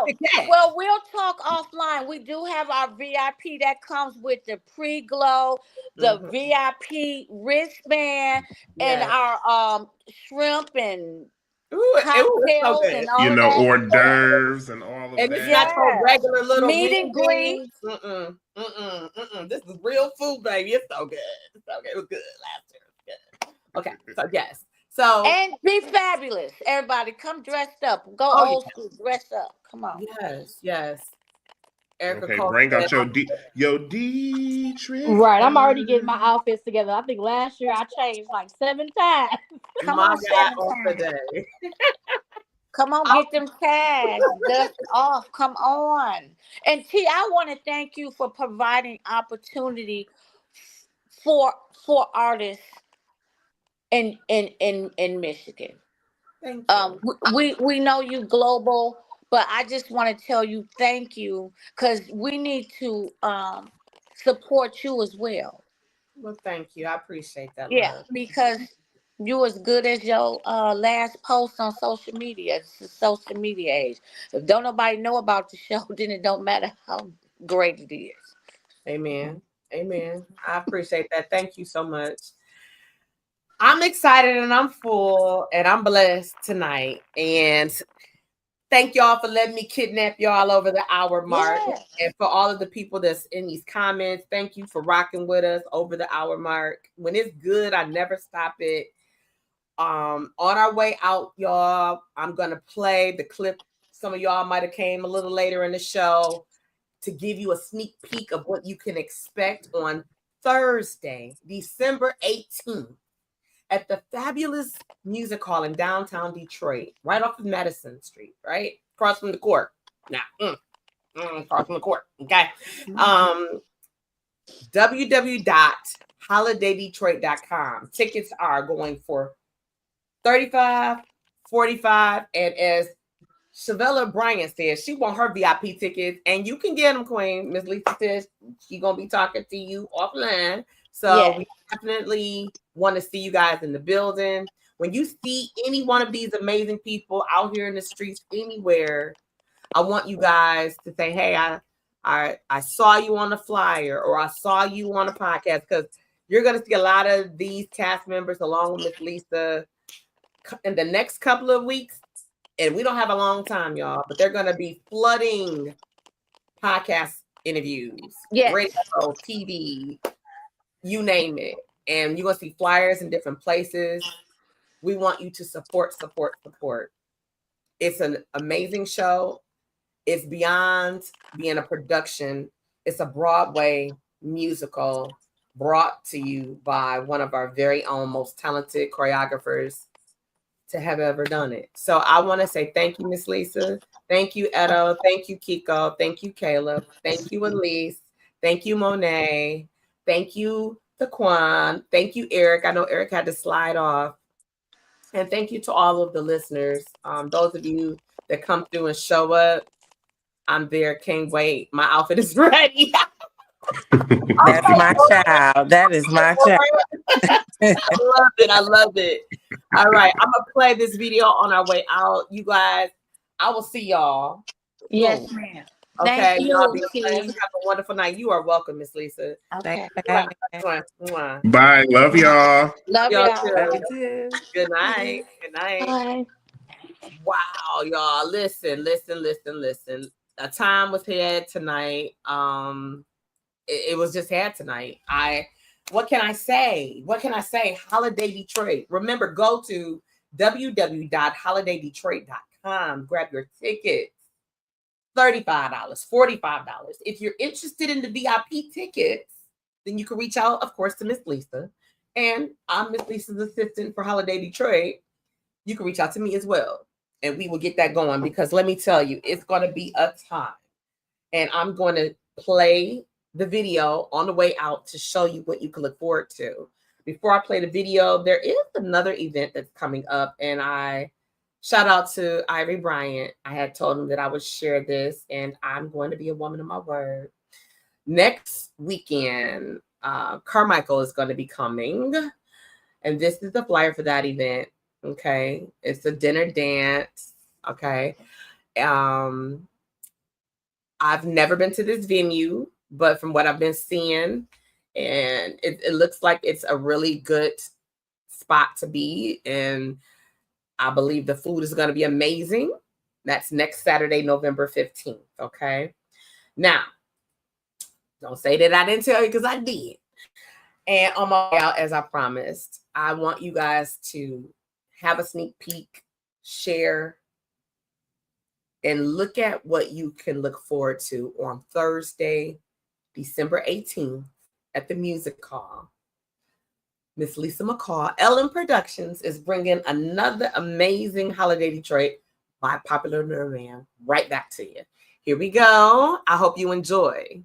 tickets. Well, we'll talk offline. We do have our VIP that comes with the pre-glow, the VIP wristband, and our shrimp and cocktails so and all of that. hors d'oeuvres and all of and that. it's not your regular little meet and greet. This is real food, baby. It's so good. It's so good. It was good last year. It was good. Okay, so yes. So and be fabulous. Everybody come dressed up. Go old school, dress up. Come on. Yes. Erica Okay, Cole bring out said, your Dietrich. Right. I'm already getting my outfits together. I think last year I changed like 7 times. Come my on, God, 7 on times. today. Come on, get them tags, dust off. Come on. And T, I want to thank you for providing opportunity for artists in Michigan. Thank you. We know you global, but I just want to tell you thank you because we need to support you as well. Well, thank you. I appreciate that. Yeah, Love. because you as good as your last post on social media. It's the social media age. If don't nobody know about the show, then it don't matter how great it is. Amen. I appreciate that. Thank you so much. I'm excited and I'm full and I'm blessed tonight. And thank y'all for letting me kidnap y'all over the hour mark. Yes. And for all of the people that's in these comments, thank you for rocking with us over the hour mark. When it's good, I never stop it. On our way out, y'all, I'm gonna play the clip. Some of y'all might have came a little later in the show to give you a sneak peek of what you can expect on Thursday, December 18th at the Fabulous Music Hall in downtown Detroit, right off of Madison Street, right across from the court. Now, across from the court. Okay. www.holidaydetroit.com. Tickets are going for $35, $45, and as Shavella Bryan says, she want her VIP tickets, and you can get them, Queen. Miss Lisa says she's gonna be talking to you offline. So we definitely want to see you guys in the building. When you see any one of these amazing people out here in the streets anywhere, I want you guys to say, hey, I saw you on the flyer, or I saw you on a podcast, because you're gonna see a lot of these cast members along with Miss Lisa in the next couple of weeks. And we don't have a long time, y'all, but they're going to be flooding podcast interviews, radio, TV, you name it. And you're going to see flyers in different places. We want you to support. It's an amazing show. It's beyond being a production. It's a Broadway musical brought to you by one of our very own most talented choreographers to have ever done it. So I want to say thank you, Miss Lisa. Thank you, Edo. Thank you, Kiko. Thank you, Caleb. Thank you, Elise. Thank you, Monet. Thank you, Taquan. Thank you, Eric. I know Eric had to slide off. And thank you to all of the listeners. Those of you that come through and show up, I'm there. Can't wait. My outfit is ready. That's my child. That is my child. I love it. All right. I'm going to play this video on our way out. You guys, I will see y'all. Yes, soon. ma'am. Okay. Thank Y'all you, be blessed. Have a wonderful night. You are welcome, Miss Lisa. Okay. Mwah. Bye. Love y'all. Love Y'all y'all. too. Love you too. Good night. Good night. Bye. Wow, y'all. Listen. A time was had tonight. It was just had tonight. What can I say? Holiday Detroit. Remember, go to www.holidaydetroit.com. Grab your tickets. $35, $45. If you're interested in the VIP tickets, then you can reach out, of course, to Miss Lisa. And I'm Miss Lisa's assistant for Holiday Detroit. You can reach out to me as well. And we will get that going, because let me tell you, it's going to be a time. And I'm going to play the video on the way out to show you what you can look forward to. Before I play the video, there is another event that's coming up, and I shout out to Ivory Bryant. I had told him that I would share this, and I'm going to be a woman of my word. Next weekend, Carmichael is going to be coming, and this is the flyer for that event. Okay, it's a dinner dance. Okay, I've never been to this venue, but from what I've been seeing, and it looks like it's a really good spot to be. And I believe the food is going to be amazing. That's next Saturday, November 15th. Okay. Now, don't say that I didn't tell you, because I did. And on my way out, as I promised, I want you guys to have a sneak peek, share, and look at what you can look forward to on Thursday, December 18th at the Music Hall. Miss Lisa McCall, Ellen Productions, is bringing another amazing Holiday Detroit by popular demand right back to you. Here we go. I hope you enjoy.